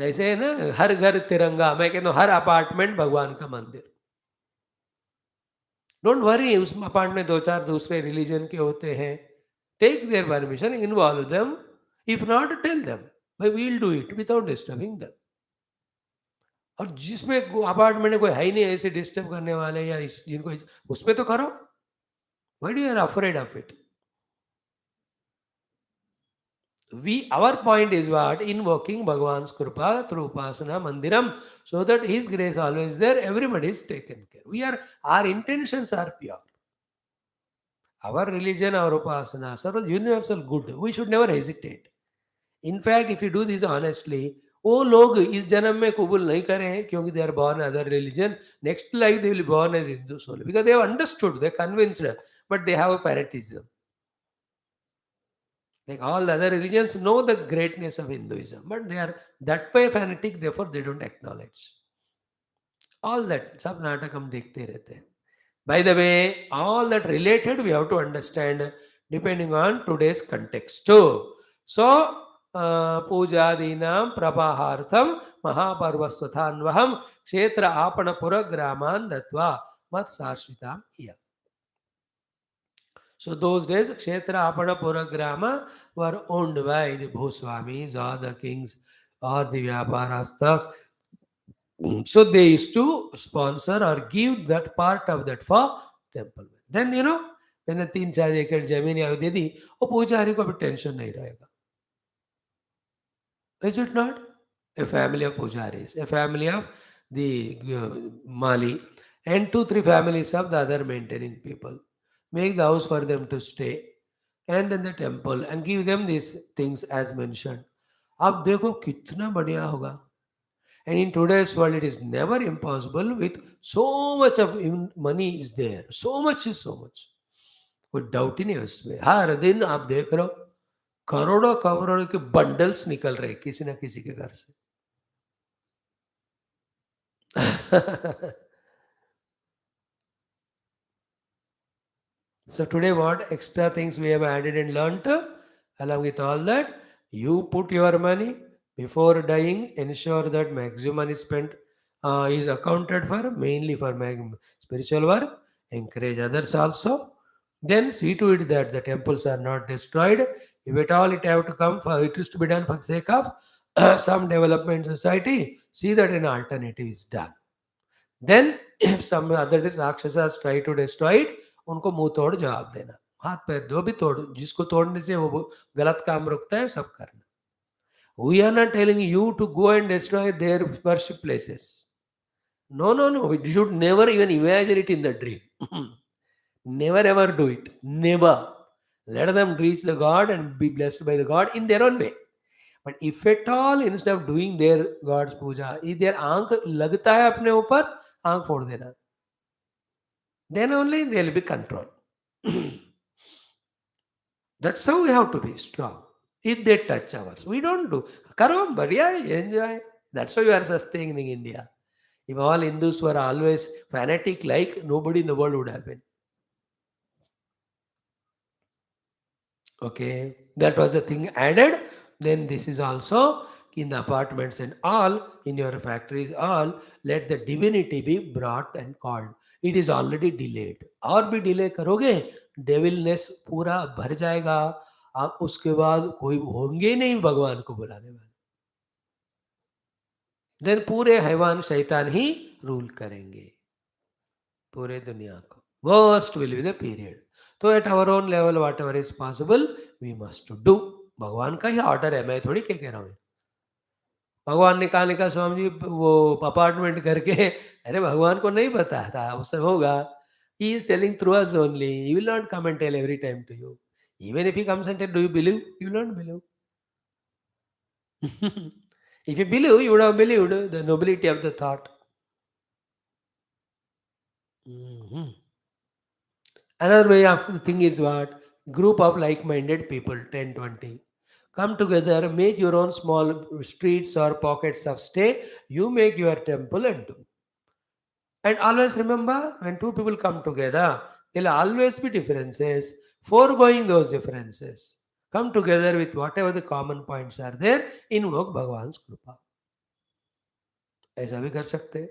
जैसे है ना, हर घर तिरंगा, मैं कहता हूँ हर apartment भगवान का मंदिर. डोंट वरी, उस अपार्टमेंट में 2-4 दूसरे रिलीजन के होते हैं. Take their permission, involve them. If not, tell them. भाई, we'll do it without disturbing them. और जिसमें अपार्टमेंट में कोई है ही नहीं ऐसे डिस्टर्ब करने वाले या जिनको, उसमें तो करो. Why do you are afraid of it? Our point is what? Invoking Bhagavan's Kripa through Upasana Mandiram, so that His grace always there, everybody is taken care. Our intentions are pure. Our religion, our Upasana, serve universal good. We should never hesitate. In fact, if you do this honestly, वो लोग इस जन्म में कबूल नहीं करें क्योंकि they are born other religion. Next life they will be born as Hindus only because they have understood, they are convinced, but they have a fanatism. Like all the other religions know the greatness of Hinduism, but they are that way fanatic, therefore they don't acknowledge. All that, सब नाटक हम देखते रहते हैं. By the way, all that related we have to understand depending on today's context too. So, पूजादीनां प्रवाहार्थं महापर्वस्वथान्वहं क्षेत्र आपणपुरग्रामान् दत्वा मत्साश्रितां इयम्. So those days, Kshetra, Apada, Puragrama were owned by the Bhuswamis or the kings or the Vyaparastas. So they used to sponsor or give that part of that for temple. Then, when a 3-4 acre जमीन या दे दी, वो पुजारी को भी tension नहीं रहेगा. Is it not? A family of pujaris, a family of the Mali, and 2-3 families of the other maintaining people. Make the house for them to stay, and then the temple, and give them these things as mentioned. अब देखो कितना बढ़िया होगा. And in today's world, it is never impossible with so much of money is there. So much is so much. कोई doubt ही नहीं है उसमें. हर दिन आप देख रहे हो करोड़ों करोड़ों के बंडल्स निकल रहे किसी ना किसी के घर से. So today what extra things we have added and learnt? Along with all that, you put your money before dying, ensure that maximum money spent is accounted for, mainly for spiritual work. Encourage others also. Then see to it that the temples are not destroyed. If at all it have to come for, it is to be done for the sake of some development society, see that an alternative is done. Then if some other राक्षसास try to destroy it, उनको मुंह तोड़ जवाब देना, हाथ पैर जो भी तोड़, जिसको तोड़ने से वो गलत काम रुकता है सब करना. We are not telling you to go and destroy their worship places. No, no, no. You should never even imagine it in the dream. Never ever do it. Never. Let them reach the God and be blessed by the God in their own way. But if at all instead of doing their God's puja, if their आंख लगता है अपने ऊपर, आंख फोड़ देना. Then only there will be control. That's how we have to be strong. If they touch ours, we don't do. Karo, badhiya, enjoy. That's why we are sustaining India. If all Hindus were always fanatic like, nobody in the world would have been. Okay, that was the thing added. Then this is also in the apartments and all, in your factories, all, let the divinity be brought and called. It is already delayed. और भी delay करोगे, devilness पूरा भर जाएगा. आप उसके बाद कोई होंगे ही नहीं भगवान को बुलाने वाले. देन पूरे हैवान शैतान ही रूल करेंगे पूरे दुनिया को. Worst will be the period. तो at our own level whatever is possible we must to do. भगवान का ही ऑर्डर है, मैं थोड़ी क्या कह रहा हूँ. भगवान ने कहा लिखा स्वामी जी वो अपार्टमेंट करके, अरे भगवान को नहीं पता था उससे होगा. He is telling through us only. He will not come and tell every time to you. Even if he comes and tell do you believe, you will not believe. If you believe, you would have believed the nobility of the thought. Mhm. Another way of thing is what? Group of like-minded people, 10, 20. Come together, make your own small streets or pockets of stay. You make your temple and do. And always remember, when two people come together, there will always be differences. Foregoing those differences, come together with whatever the common points are there, invoke Bhagavan's Kripa. ऐसा भी कर सकते हैं.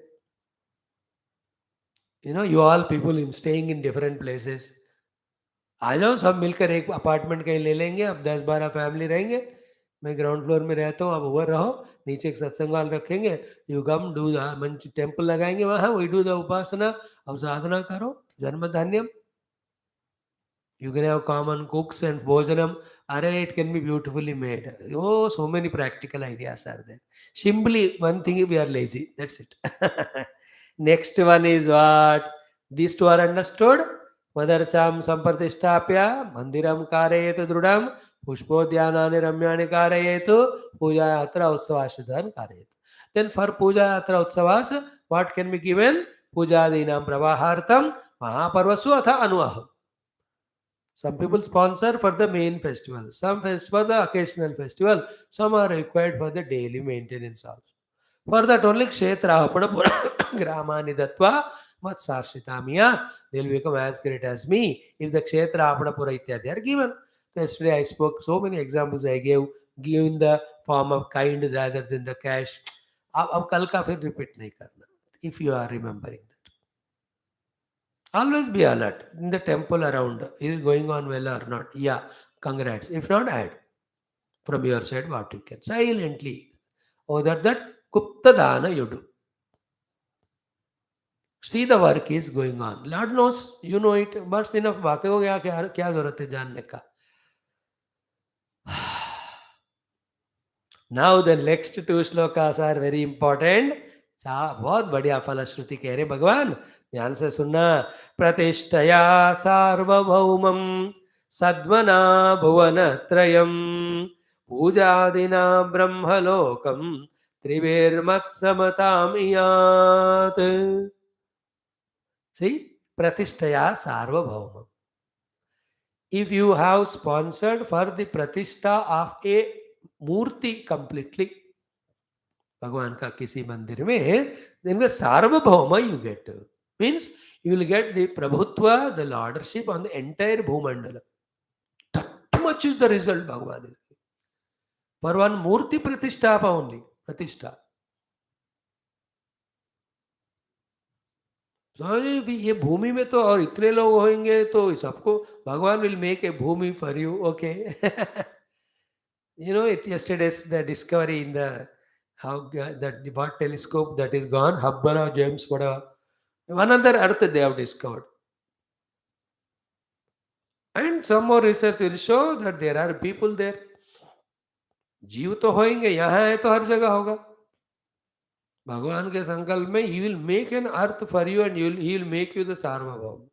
You all people in staying in different places, आ जाओ सब मिलकर एक apartment कहीं ले लेंगे. अब 10-12 फैमिली रहेंगे. मैं ग्राउंड फ्लोर में रहता हूँ, आप ऊपर रहो. नीचे एक सत्संग हॉल रखेंगे. यू कम डू मंच टेम्पल लगाएंगे वहाँ, वी डू द उपासना. अब साधना करो, जन्म धान्यम. You can have common cooks and bhojanam. Array, it can be beautifully made. Oh, so many practical ideas are there. Simply one thing, we are lazy. That's it. Next one is what? These two are understood. Madarsam sampratishtapya mandiram karayetu drudam pushpodhyanani ramyani karayetu puja yatra utsavashidhan karayetu. Then for puja yatra utsavas, what can be given? Puja dinam pravahartam mahaparvasu atha anuaham. Some people sponsor for the main festival, some for the occasional festival, some are required for the daily maintenance also. For that only Kshetra Padapura Gramani Datva Mat Sarshitamiya, they will become as great as me if the Kshetra Padapura Ityadi are given. So yesterday I spoke so many examples I gave, in the form of kind rather than the cash. अब कल का फिर repeat नहीं करना, if you are remembering that. Always be alert in the temple around. Is it going on well or not? Yeah, congrats. If not, add from your side what you can. Silently. Or that Gupta Dana you do. See the work is going on. Lord knows, you know it. But enough. बाकी हो गया क्या जरूरत है जानने का. Now the next two shlokas are very important. बहुत बढ़िया फलश्रुति कह रहे भगवान, ध्यान से सुनना. प्रतिष्ठया सार्वभौमं सद्मना भुवनत्रयं पूजादिना ब्रह्मलोकं त्रिभिर्मत्समतां यात्. See, प्रतिष्ठया सार्वभौमं. if you have sponsored for the pratishtha of a Murthy completely, भगवान का किसी मंदिर में, then the Sarvabhauma you get, means you will get the prabhutva, the lordship on the entire bhumandala. That much is the result Bhagavan is for one मूर्ति प्रतिष्ठा only, प्रतिष्ठा. समझे भी ये भूमि में तो और इतने लोग होंगे तो सबको भगवान विल मेक ए भूमि for you, okay. You know, it yesterday's the discovery in the how that what telescope that is gone, Hubble or James, whatever. Another Earth they have discovered, and some more research will show that there are people there. जीव तो होंगे, यहाँ है तो हर जगह होगा. भगवान के संकल्प में he will make an earth for you and he will make you the Sarvabhauma.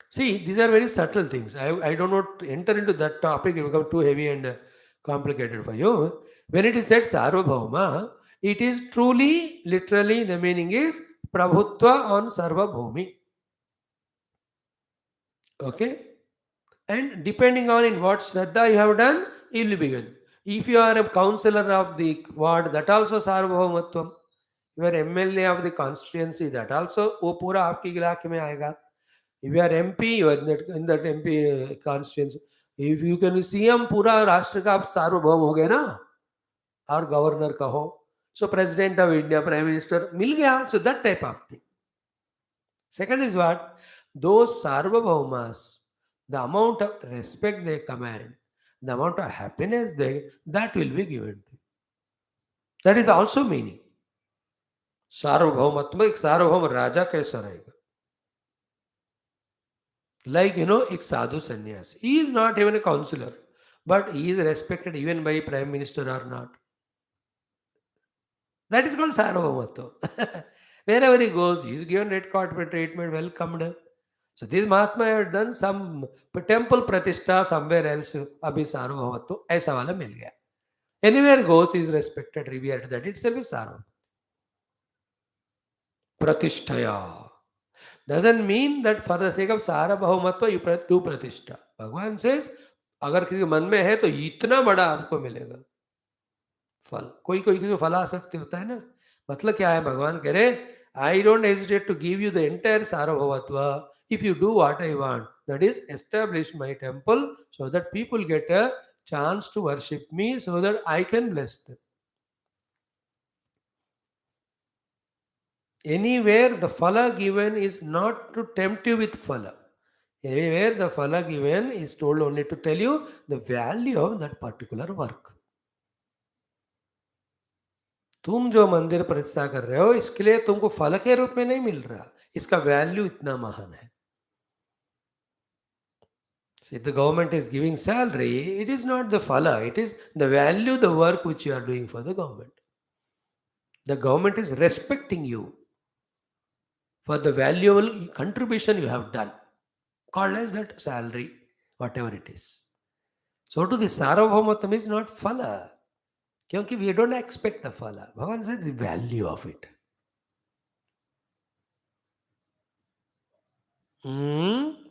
See, these are very subtle things. I don't want to enter into that topic, it will become too heavy and complicated for you. When it is said Sarvabhauma, it is truly, literally, the meaning is Prabhutva on Sarvabhumi. Okay? And depending on in what Shraddha you have done, you will begin. If you are a councillor of the ward, that also Sarvabhaumatvam. You are MLA of the constituency, that also वो पूरा आपके इलाके में आएगा. If you are MP, you are in that MP constituency. If you can be CM, पूरा राष्ट्र का आप सार्वभौम हो गए ना, और गवर्नर का हो, so president of India, prime minister मिल गया. So that type of thing. Second is what? Those sarvabhaumas, the amount of respect they command, the amount of happiness that will be given to you. That is also meaning. सार्वभौमत्व, एक सार्वभौम राजा कैसा रहेगा? Like, एक sadhu sannyas. He is not even a counselor, but he is respected even by prime minister or not. That is called sarvabhaumatva. Wherever he goes, he is given red carpet treatment, welcomed. So this Mahatma had done some temple pratishtha somewhere else. Abhi sarvabhaumatva ऐसा वाला मिल गया. Anywhere goes, he is respected, revered. That itself is sarvabhaumatva. Pratishtaya doesn't mean that for the sake of सार्वभौमत्व you do प्रतिष्ठा. भगवान says अगर किसी के मन में है तो इतना बड़ा आपको मिलेगा फल. कोई कोई किसी को फल आ सकते होता है ना. मतलब क्या है? भगवान कह रहे I don't hesitate to give you the entire सार्वभौमत्व if you do what I want, that is establish my temple so that people get a chance to worship me so that I can bless them. Anywhere the phala given is not to tempt you with phala. Anywhere the phala given is told only to tell you the value of that particular work. तुम जो मंदिर प्रतिष्ठा कर रहे हो इसके लिए तुमको फल के रूप में नहीं मिल रहा, इसका वैल्यू इतना महान है. See, the government is giving salary, it is not the phala, it is the value, the work which you are doing for the government. The government is respecting you for the valuable contribution you have done, called as that salary, whatever it is. So to the sarvabhaumatvam is not phala, क्योंकि we don't expect the phala. Bhagavan says the value of it.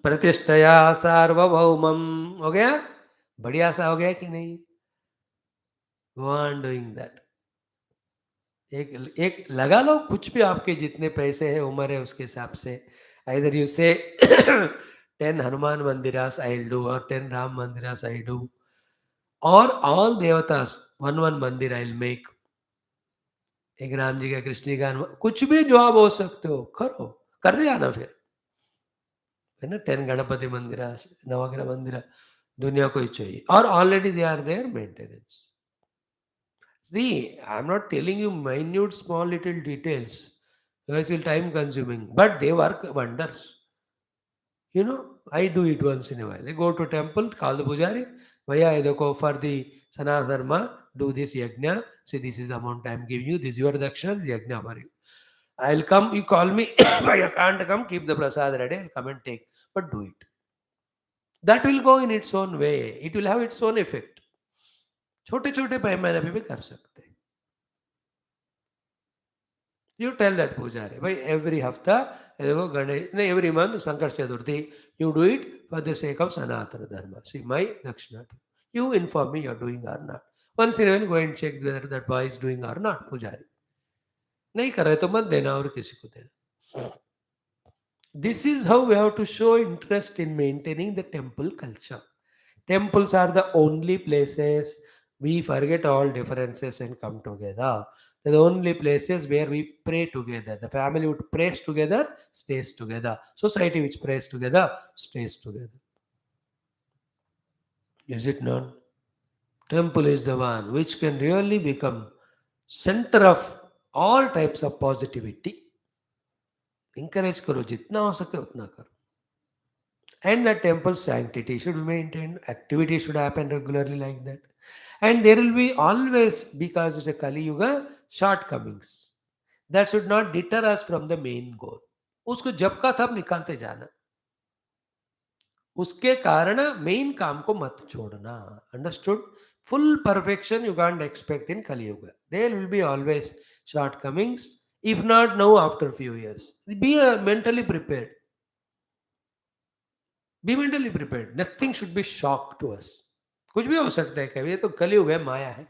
प्रतिष्ठया सार्वभौमम हो गया. बढ़िया सा हो गया कि नहीं? Go on doing that. एक लगा लो कुछ भी, आपके जितने पैसे हैं, उम्र है, उसके हिसाब से. Either you say 10 Hanuman Mandiras I'll do, or 10 Ram Mandiras I do, or all devatas one मंदिर I'll make. एक राम जी का, कृष्ण जी का, कुछ भी जो आप हो सकते हो करो, करते जाना फिर, है ना. 10 गणपति मंदिर, नवग्रह मंदिर दुनिया को ही चाहिए, और already they are there maintenance. See, I'm not telling you minute, small, little details. Because it will time consuming, but they work wonders. I do it once in a while. I go to temple, call the pujari, Bhaiya, देखो for the Sanatana Dharma, do this yajna. See, this is the amount I'm giving you. This is your dakshana, this is yajna for you. I'll come, you call me. If I can't come, keep the prasad ready, I'll come and take. But do it. That will go in its own way. It will have its own effect. छोटे छोटे पैमाने पे भी कर सकते हैं. You tell that pujari, by every hafta, Ganesh, no, every month, Sankash Chaturthi, you do it for the sake of Sanatana Dharma. See, my Dakshina. You inform me you're doing or not. Once in a while, go and check whether that boy is doing or not, pujari. नहीं कर रहे तो मत देना और किसी को देना. This is how we have to show interest in maintaining the temple culture. Temples are the only places we forget all differences and come together. They're the only places where we pray together. The family would prays together, stays together. Society which prays together, stays together. Is it not? Temple is the one which can really become center of all types of positivity. Encourage करो जितना हो सके उतना करो. And the temple sanctity should be maintained. Activity should happen regularly like that. And there will be always, because it's a Kali Yuga, shortcomings. That should not deter us from the main goal. उसको जब का तब निकालते जाना. उसके कारण main काम को मत छोड़ना. Understood? Full perfection you can't expect in Kali Yuga. There will be always shortcomings. If not now, after few years. Be mentally prepared. Be mentally prepared. Nothing should be shock to us. कुछ भी हो सकता है कभी. ये तो कलयुग है, माया है.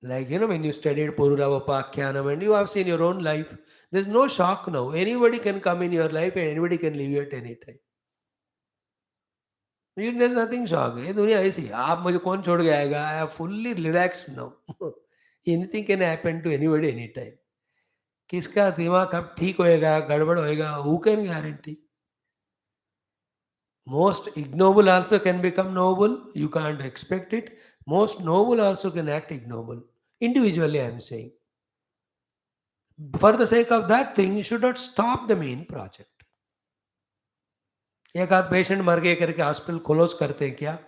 Like, when you studied Pururava Upakhyanam and you have seen your own life, there's no shock now. Anybody can come in your life and anybody can leave you at any time. There's nothing shock. ये दुनिया ऐसी है. आप मुझे कौन छोड़ के आएगा? I am fully relaxed now. Anything can happen to anybody anytime. किसका दिमाग कब ठीक होएगा, गड़बड़ होएगा, who can guarantee? Most ignoble also can become noble. You can't expect it. Most noble also can act ignoble. Individually, I am saying. For the sake of that thing, you should not stop the main project. एक आध patient मर गए करके hospital close करते हैं क्या?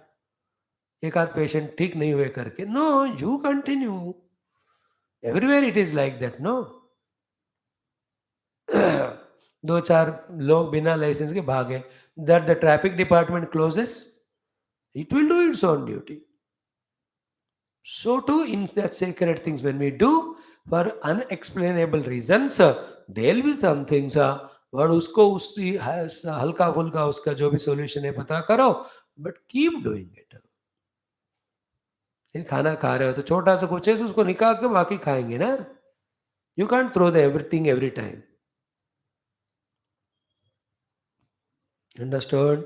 एक आध पेशेंट ठीक नहीं हुए करके? No, you continue. Everywhere it is like that. No. दो चार लोग बिना लाइसेंस के भागे, that the traffic department closes, it will do its own duty. So too in that sacred things, when we do for unexplainable reasons, there will be some things, but उसको उसी हल्का फुल्का उसका जो भी solution है पता करो, but keep doing it. खाना खा रहे हो तो छोटा सा कुछ है उसको निकाल के बाकी खाएंगे ना. You can't throw the everything every time. Understood?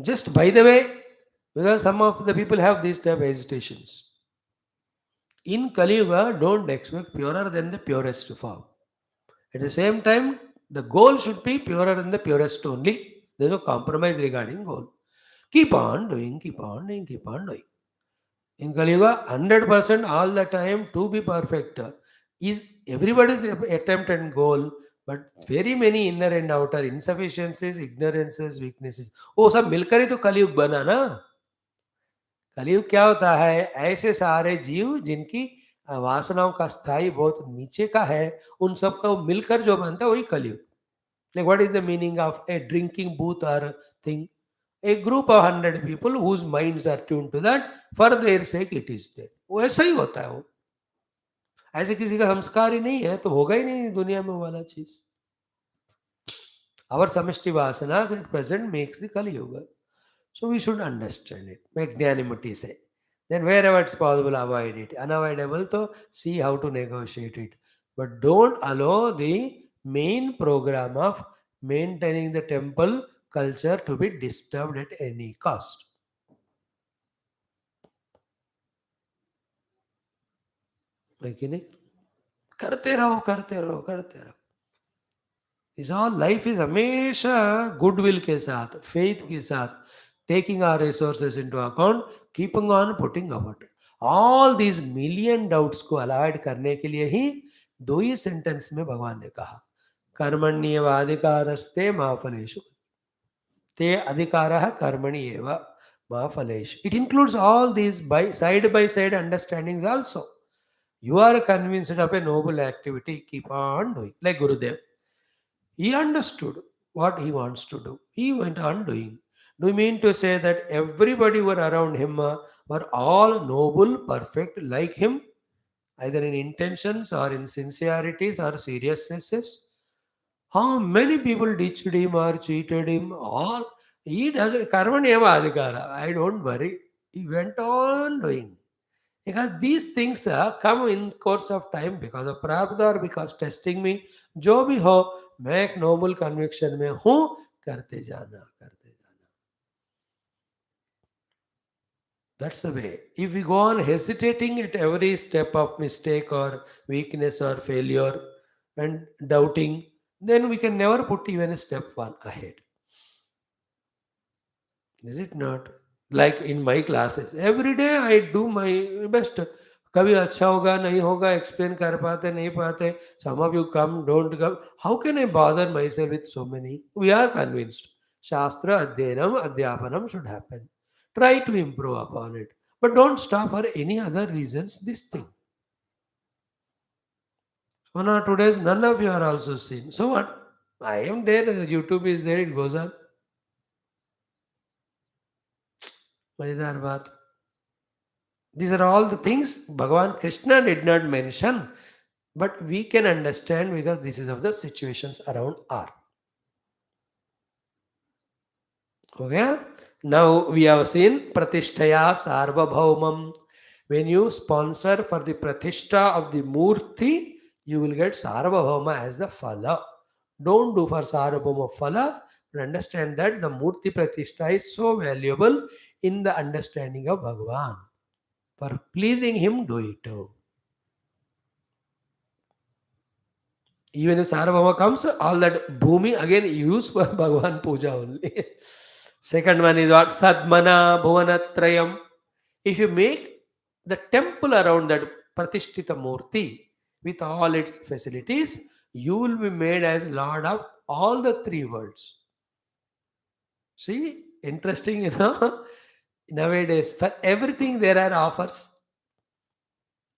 Just by the way, because some of the people have these type of hesitations. In Kali Yuga, don't expect purer than the purest form. At the same time, the goal should be purer than the purest only. There's no compromise regarding goal. Keep on doing, keep on doing, keep on doing. In Kali Yuga, 100% all the time to be perfect is everybody's attempt and goal, but very many inner and outer insufficiencies, ignorances, weaknesses. वो सब मिलकर ही तो कलयुग बना ना. कलयुग क्या होता है? ऐसे सारे जीव जिनकी वासनाओं का स्थाई बहुत नीचे का है, उन सब का मिलकर जो बनता है वही कलयुग. Like what is the meaning of a drinking booth or thing? A group of 100 people whose minds are tuned to that, for their sake it is there. वो ऐसा ही होता है. वो ऐसे किसी का संस्कार ही नहीं है तो होगा ही नहीं दुनिया में वाला चीज. Our samishti vasanas at present makes the Kali Yuga. So we should understand it. Magnanimity say. Then wherever it's possible, avoid it. Unavoidable, to see how to negotiate it. But don't allow the main program of maintaining the temple culture to be disturbed at any cost. है नहीं? करते रहो, करते रहो, करते रहो. इस all life is हमेशा गुडविल के साथ, फेथ के साथ, taking our resources into account, keeping on putting out. All these million doubts को अवॉइड करने के लिए ही दो ही सेंटेंस में भगवान ने कहा, कर्मण्येव अधिकारस्ते मा फलेषु, ते अधिकारः कर्मणि एव मा फलेषु. It includes all these by side understandings also. You are convinced of a noble activity, keep on doing. Like Gurudev, he understood what he wants to do. He went on doing. Do you mean to say that everybody were around him were all noble, perfect like him? either in intentions or in sincerities or seriousnesses. How many people ditched him or cheated him? All he doesn't. Karmaniyama adhikara. I don't worry. He went on doing. Because these things come in course of time because of prarabdha or because testing me. जो भी हो मैं एक noble conviction में हूँ करते जाना करते जाना. That's the way. If we go on hesitating at every step of mistake or weakness or failure and doubting, then we can never put even a step one ahead. Is it not? Like in my classes, every day I do my best. कभी अच्छा होगा नहीं होगा explain कर पाते नहीं पाते. Some of you come, don't come. How can I bother myself with so many? We are convinced. Shastra Adhyanam Adhyapanam should happen. Try to improve upon it. But don't stop for any other reasons this thing. So now today's none of you are also seen. So what? I am there, YouTube is there, it goes on. मजेदार बात. These are all the things Bhagavan Krishna did not mention, but we can understand because this is of the situations around are. Okay? Now we have seen Pratishtaya Sarvabhaumam. When you sponsor for the Pratishtha of the Murti, you will get Sarvabhauma as the Phala. Don't do for Sarvabhauma Phala, but understand that the Murti Pratishtha is so valuable in the understanding of Bhagavan. For pleasing him, do it too. Even if Sarvabhauma comes, all that bhumi again used for Bhagavan puja only. Second one is what? Sadmana Bhuvanatrayam. If you make the temple around that Pratishtita Murti with all its facilities, you will be made as Lord of all the three worlds. See, interesting, Nowadays, for everything there are offers.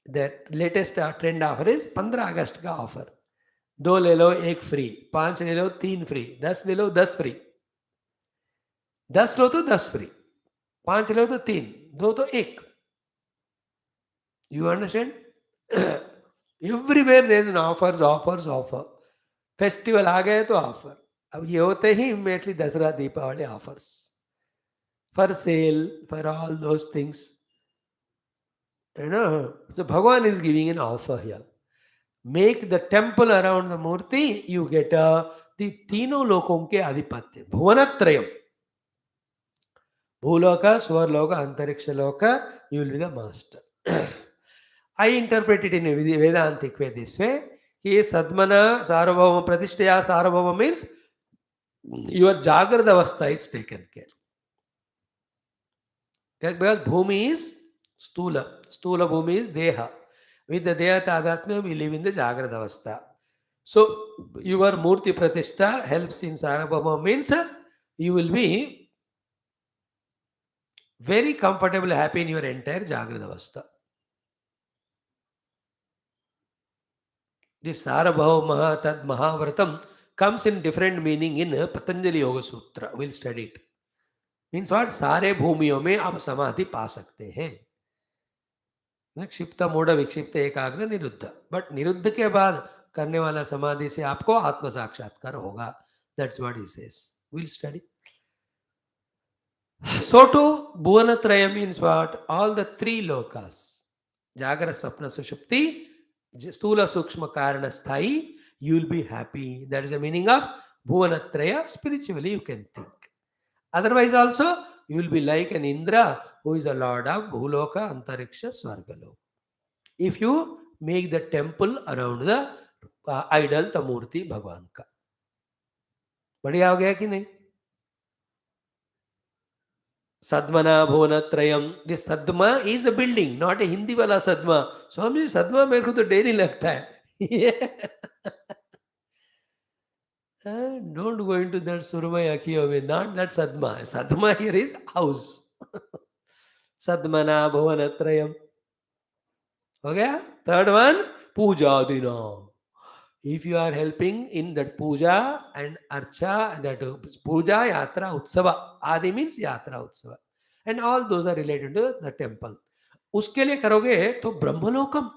The latest trend offer is 15 अगस्त का offer. 2 ले लो 1 free, 5 ले लो 3 free, 10 ले लो 10 free. 10 लो तो 10 free, 5 लो तो 3, 2 तो 1. You understand? Everywhere there is an offer. Festival आ गए तो ऑफर. अब ये होते ही immediately Dussehra Deepavali offers for sale for all those things. So Bhagavan is giving an offer here. Make the temple around the Murti, you get the तीनों लोकों के आधिपत्य. भुवनत्रयम. Bhuloka, Swarloka, Antariksha Loka, you will be the master. I interpret it in a Vedantic way this way. He is Sadmana, Sarvabhauma, Pratishtaya, Sarvabhauma means your Jagrada Avastha is taken care. Because Bhumi is Stula. Stula Bhumi is Deha. With the Deha Tadatmya, we live in the Jagrada Avastha. So, your Murti Pratishtha helps in Sarvabhauma means you will be very comfortable, happy in your entire Jagrada Avastha. This Sarvabhauma Tad Mahavratam comes in different meaning in Patanjali Yoga Sutra. We'll study it. Means what? सारे भूमियों में आप समाधि पा सकते हैं. क्षिप्त मूढ़ विक्षिप्त एकाग्र निरुद्ध. बट निरुद्ध के बाद करने वाला समाधि से आपको आत्म साक्षात्कार होगा. That's what he says. We'll study. So too, Bhuvanatraya means what? All the three lokas. Jagra, Sapna, Sushupti, Stula, Sukshma, Karana, Sthai, you will be happy. That is the meaning of Bhuvanatraya. Spiritually, you can think. Otherwise also, you will be like an Indra who is a lord of Bhuloka, Antariksha, Swargaloka. If you make the temple around the idol, the Murti, Bhagwan ka. बढ़िया हो गया कि नहीं? Sadmana Bhuvanatrayam. This Sadma is a building, not a Hindi wala Sadma. Swami, Sadma मेरे को तो daily लगता है. Don't go into that Surmaya Kiyobe. Not that Sadma. Sadma here is house. Sadmana Bhuvanatrayam. Okay? Third one, Puja Dina. If you are helping in that puja and archa, that puja, yatra, utsava. Adi means yatra, utsava. And all those are related to the temple. उसके लिए करोगे तो ब्रह्मलोकम.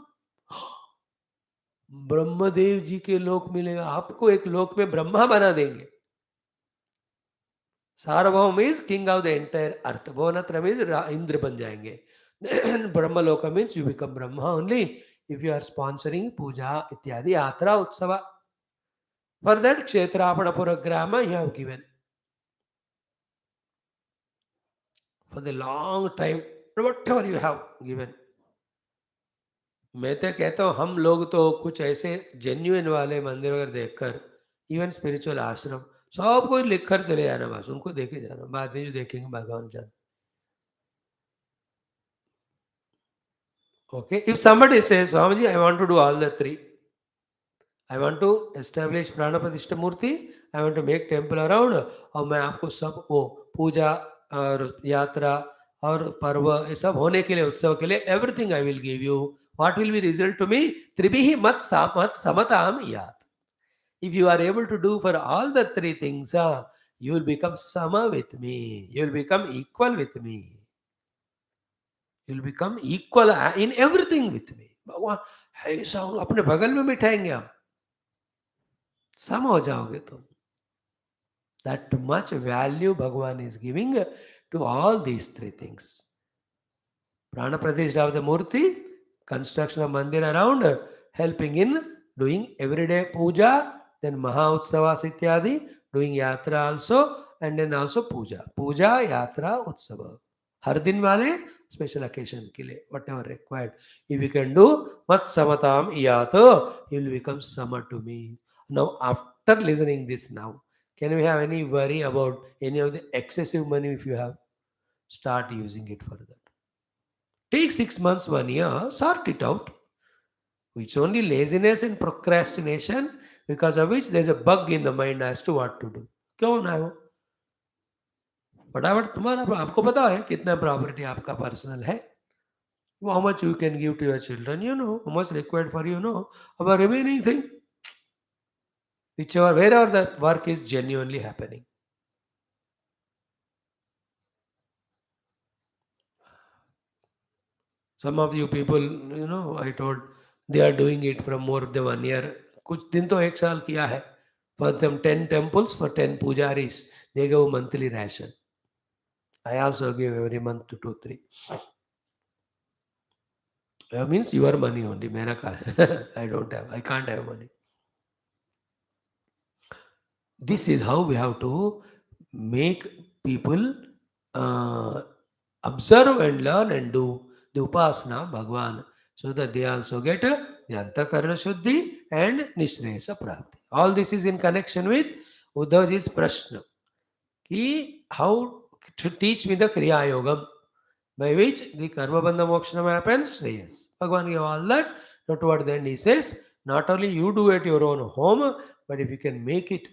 ब्रह्मदेव जी के लोक मिलेगा, आपको एक लोक में ब्रह्मा बना देंगे. सार्वभौम means king of the entire earth. भुवनत्र मीन्स इंद्र बन जाएंगे. Brahmalok means you become Brahma only if you are sponsoring puja ityadi yatra utsava. For that kshetrapana puragrama you have given for the long time, whatever you have given. मैं तो कहता हूँ हम लोग तो कुछ ऐसे जेन्युइन वाले मंदिर वगैरह देखकर, इवन स्पिरिचुअल आश्रम, सब कोई लिख कर चले जाना, बस उनको देखे जाना, बाद में जो देखेंगे भगवान जान. Okay, if somebody says, Swamiji, I want to do all the three. I want to establish प्राण प्रतिष्ठा मूर्ति, I want to make temple around, और मैं आपको सब वो पूजा और यात्रा और पर्व ये सब होने के लिए, उत्सव के लिए everything I will give you. What will be result to me? त्रिभिः मत समताम यात. If you are able to do for all the three things, you will become sama with me. You will become equal with me. You will become equal in everything with me. भगवान ऐसा अपने बगल में बिठाएंगे आप, सम हो जाओगे तुम. That much value Bhagavan is giving to all these three things. Prana Pratishtha of the Murti, construction of mandir around, helping in doing everyday puja, then Maha Utsavas ityadi, doing yatra also, and then also puja. Puja, yatra, utsava. हर दिन वाले special occasion के लिए whatever required. If you can do mat samatam yato, you will become sama to me. Now after listening this now, can we have any worry about any of the excessive money? If you have, start using it for that. Take 6 months, 1 year, sort it out. It's only laziness and procrastination, because of which there's a bug in the mind as to what to do. क्यों ना हो? फटाफट तुम्हारा, आपको पता है कितना property आपका पर्सनल है, how much you can give to your children, you know, how much required for you, know, about remaining thing, whichever, wherever the work is genuinely happening. Some of you people, you know, I told, they are doing it from more than 1 year. कुछ दिन तो 1 साल किया है. For them 10 temples, for 10 pujaris, they give monthly ration. I also give every month to 2, 3. That means your money only. मेरा का है. I don't have. I can't have money. This is how we have to make people observe and learn and do the upasana Bhagwan, so that they also get the antakarana shuddhi and nishresa prapti. All this is in connection with Uddhavji's prashna. How to teach me the kriya yogam, by which the karma bandha moksha happens, shreyas. Bhagwan gave all that. Not toward the end he says, not only you do at your own home, but if you can make it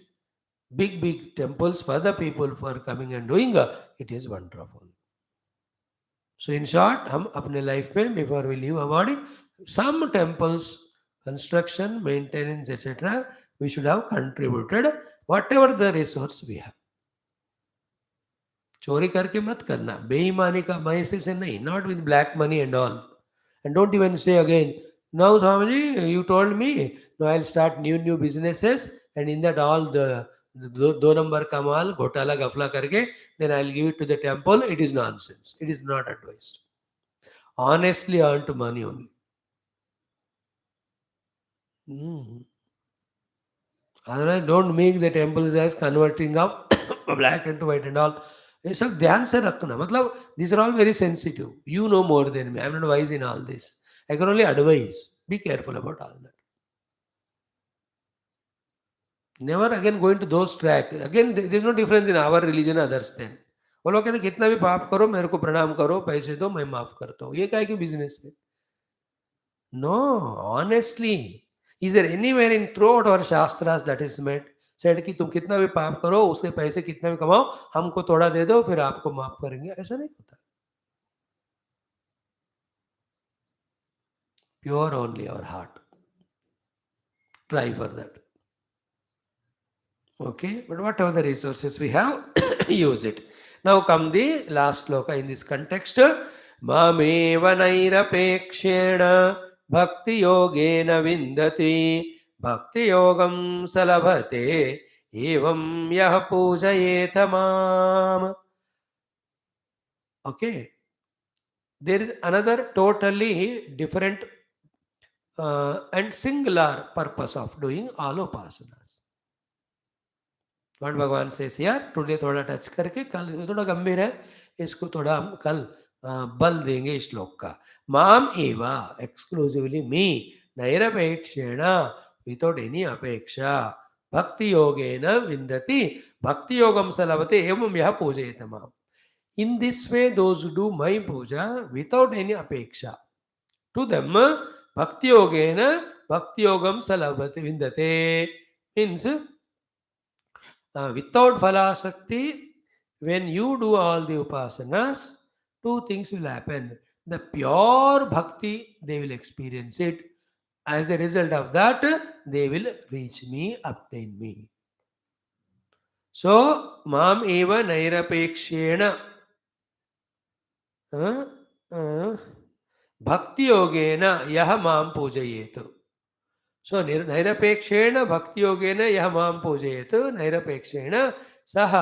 big temples for the people for coming and doing, it is wonderful. So in short, हम अपने life में, before we leave our body, some temples, construction, maintenance, etc., we should have contributed whatever the resource we have. चोरी करके मत करना, बेईमानी का पैसे से नहीं, not with black money and all. And don't even say again, now Swamiji, you told me, now I'll start new businesses, and in that all the दो नंबर का माल घोटाला गफला करके then I'll give it to the temple. It is nonsense. It is not advised. Honestly earned money only. Otherwise, don't make the temples as converting of black into white and all. ये सब ध्यान से रखना, मतलब these are all very sensitive. You know more than me. I'm not wise in all this. I can only advise. Be careful about all that. Never again go into those track. Again, there is no difference in our religion others then. वो लोग कहते कितना भी पाप करो, मेरे को प्रणाम करो, पैसे दो, मैं माफ करता हूँ. ये क्या की बिजनेस है? No, honestly. Is there anywhere in throughout our shastras that is said कि तुम कितना भी पाप करो, उसके पैसे कितना भी कमाओ, हमको थोड़ा दे दो, फिर आपको माफ करेंगे? ऐसा नहीं होता. Pure only our heart. Try for that. Okay, but whatever the resources we have, use it. Now come the last sloka in this context. Mameva nairapekshena Bhakti yogena vindati. Bhakti yogam salabhate. Evam yah pujayeta mam. Okay. There is another totally different and singular purpose of doing all upasanas. What भगवान says here, today थोड़ा touch करके कल थोड़ा गंभीर है, इसको थोड़ा हम कल बल देंगे इस श्लोक का. माम एवा एक्सक्लूसिवली मी नैरपेक्षेण विदाउट एनी अपेक्षा भक्ति योगेन विन्दति भक्ति योगम स लभते एवं यः पूजयेत माम. In this way, those who do my puja without any apeksha, to them bhakti yogena bhakti yogam salabhate vindate, means without phalasakti, when you do all the upasanas, two things will happen. The pure bhakti, they will experience it. As a result of that, they will reach me, obtain me. So, mam eva nairapekshena भक्ति योगेन यह माम पूजयेत. सो नैरपेक्षेण भक्ति योगेन यह माम पूजयेत. नैरपेक्षेण सह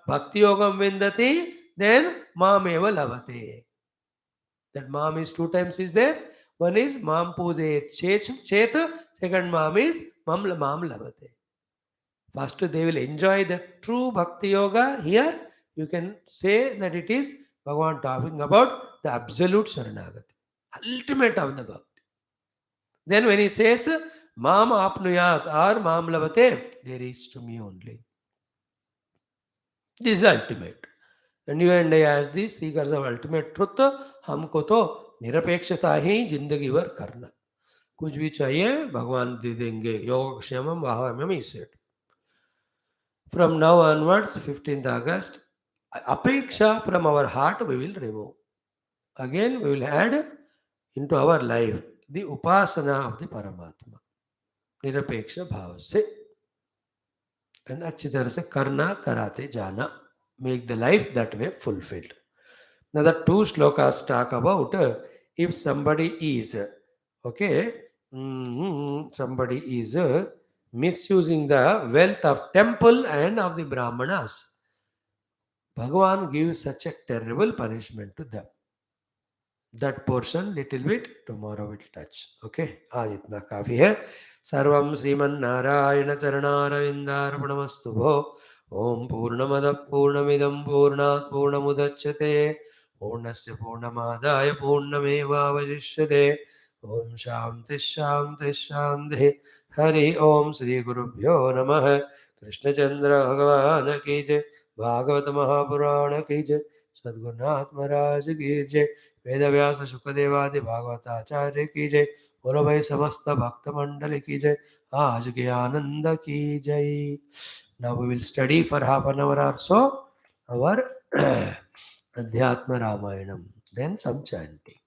भक्ति योगम विन्दति, देन माम एव लभते. That माम is two times is there. One is माम पूजयेत चेत, second माम is माम लभते. First they will enjoy the true bhakti yoga. Here you can say that it is Bhagavan talking about the absolute Sharanagati, ultimate of the bhakti. Then when he says Mam apnuyat or Mam lavate, they reach to me only. This is ultimate. And you and I, as the seekers of ultimate truth, हमको तो निरपेक्षता ही जिंदगी भर करना. कुछ भी चाहिए भगवान दे देंगे. योगक्षेमम वाहम्यम, he said. From now onwards, 15th August, apeksha from our heart we will remove. Again, we will add into our life the upasana of the Paramatma. Nirapeksha bhava se. And अच्छी तरह से करना कराते जाना. Make the life that way fulfilled. Now the two shlokas talk about if somebody is, okay, somebody is misusing the wealth of temple and of the Brahmanas, Bhagavan gives such a terrible punishment to them. That portion little bit tomorrow will touch. Okay, आज इतना काफी है. सर्वं श्रीमन्नारायण चरणारविन्दार्पणमस्तु भो. ओम पूर्णमदः पूर्णमिदं पूर्णात् पूर्णमुदच्यते. पूर्णस्य पूर्णमादाय पूर्णमेवावशिष्यते. ओम शांति शांति शांति. हरि ओम श्री गुरुभ्यो नमः. कृष्णचंद्र भगवान की जय. भागवत महापुराण की जय. सद्गुरुनाथ महाराज की जय. वेद व्यास शुकदेवादि भागवताचार्य की जय. बोलो भाई समस्त भक्त मंडल की जय. आज के आनंद की जय. Now we will study for half an hour or so our Adhyatma Ramayanam, then some chanting.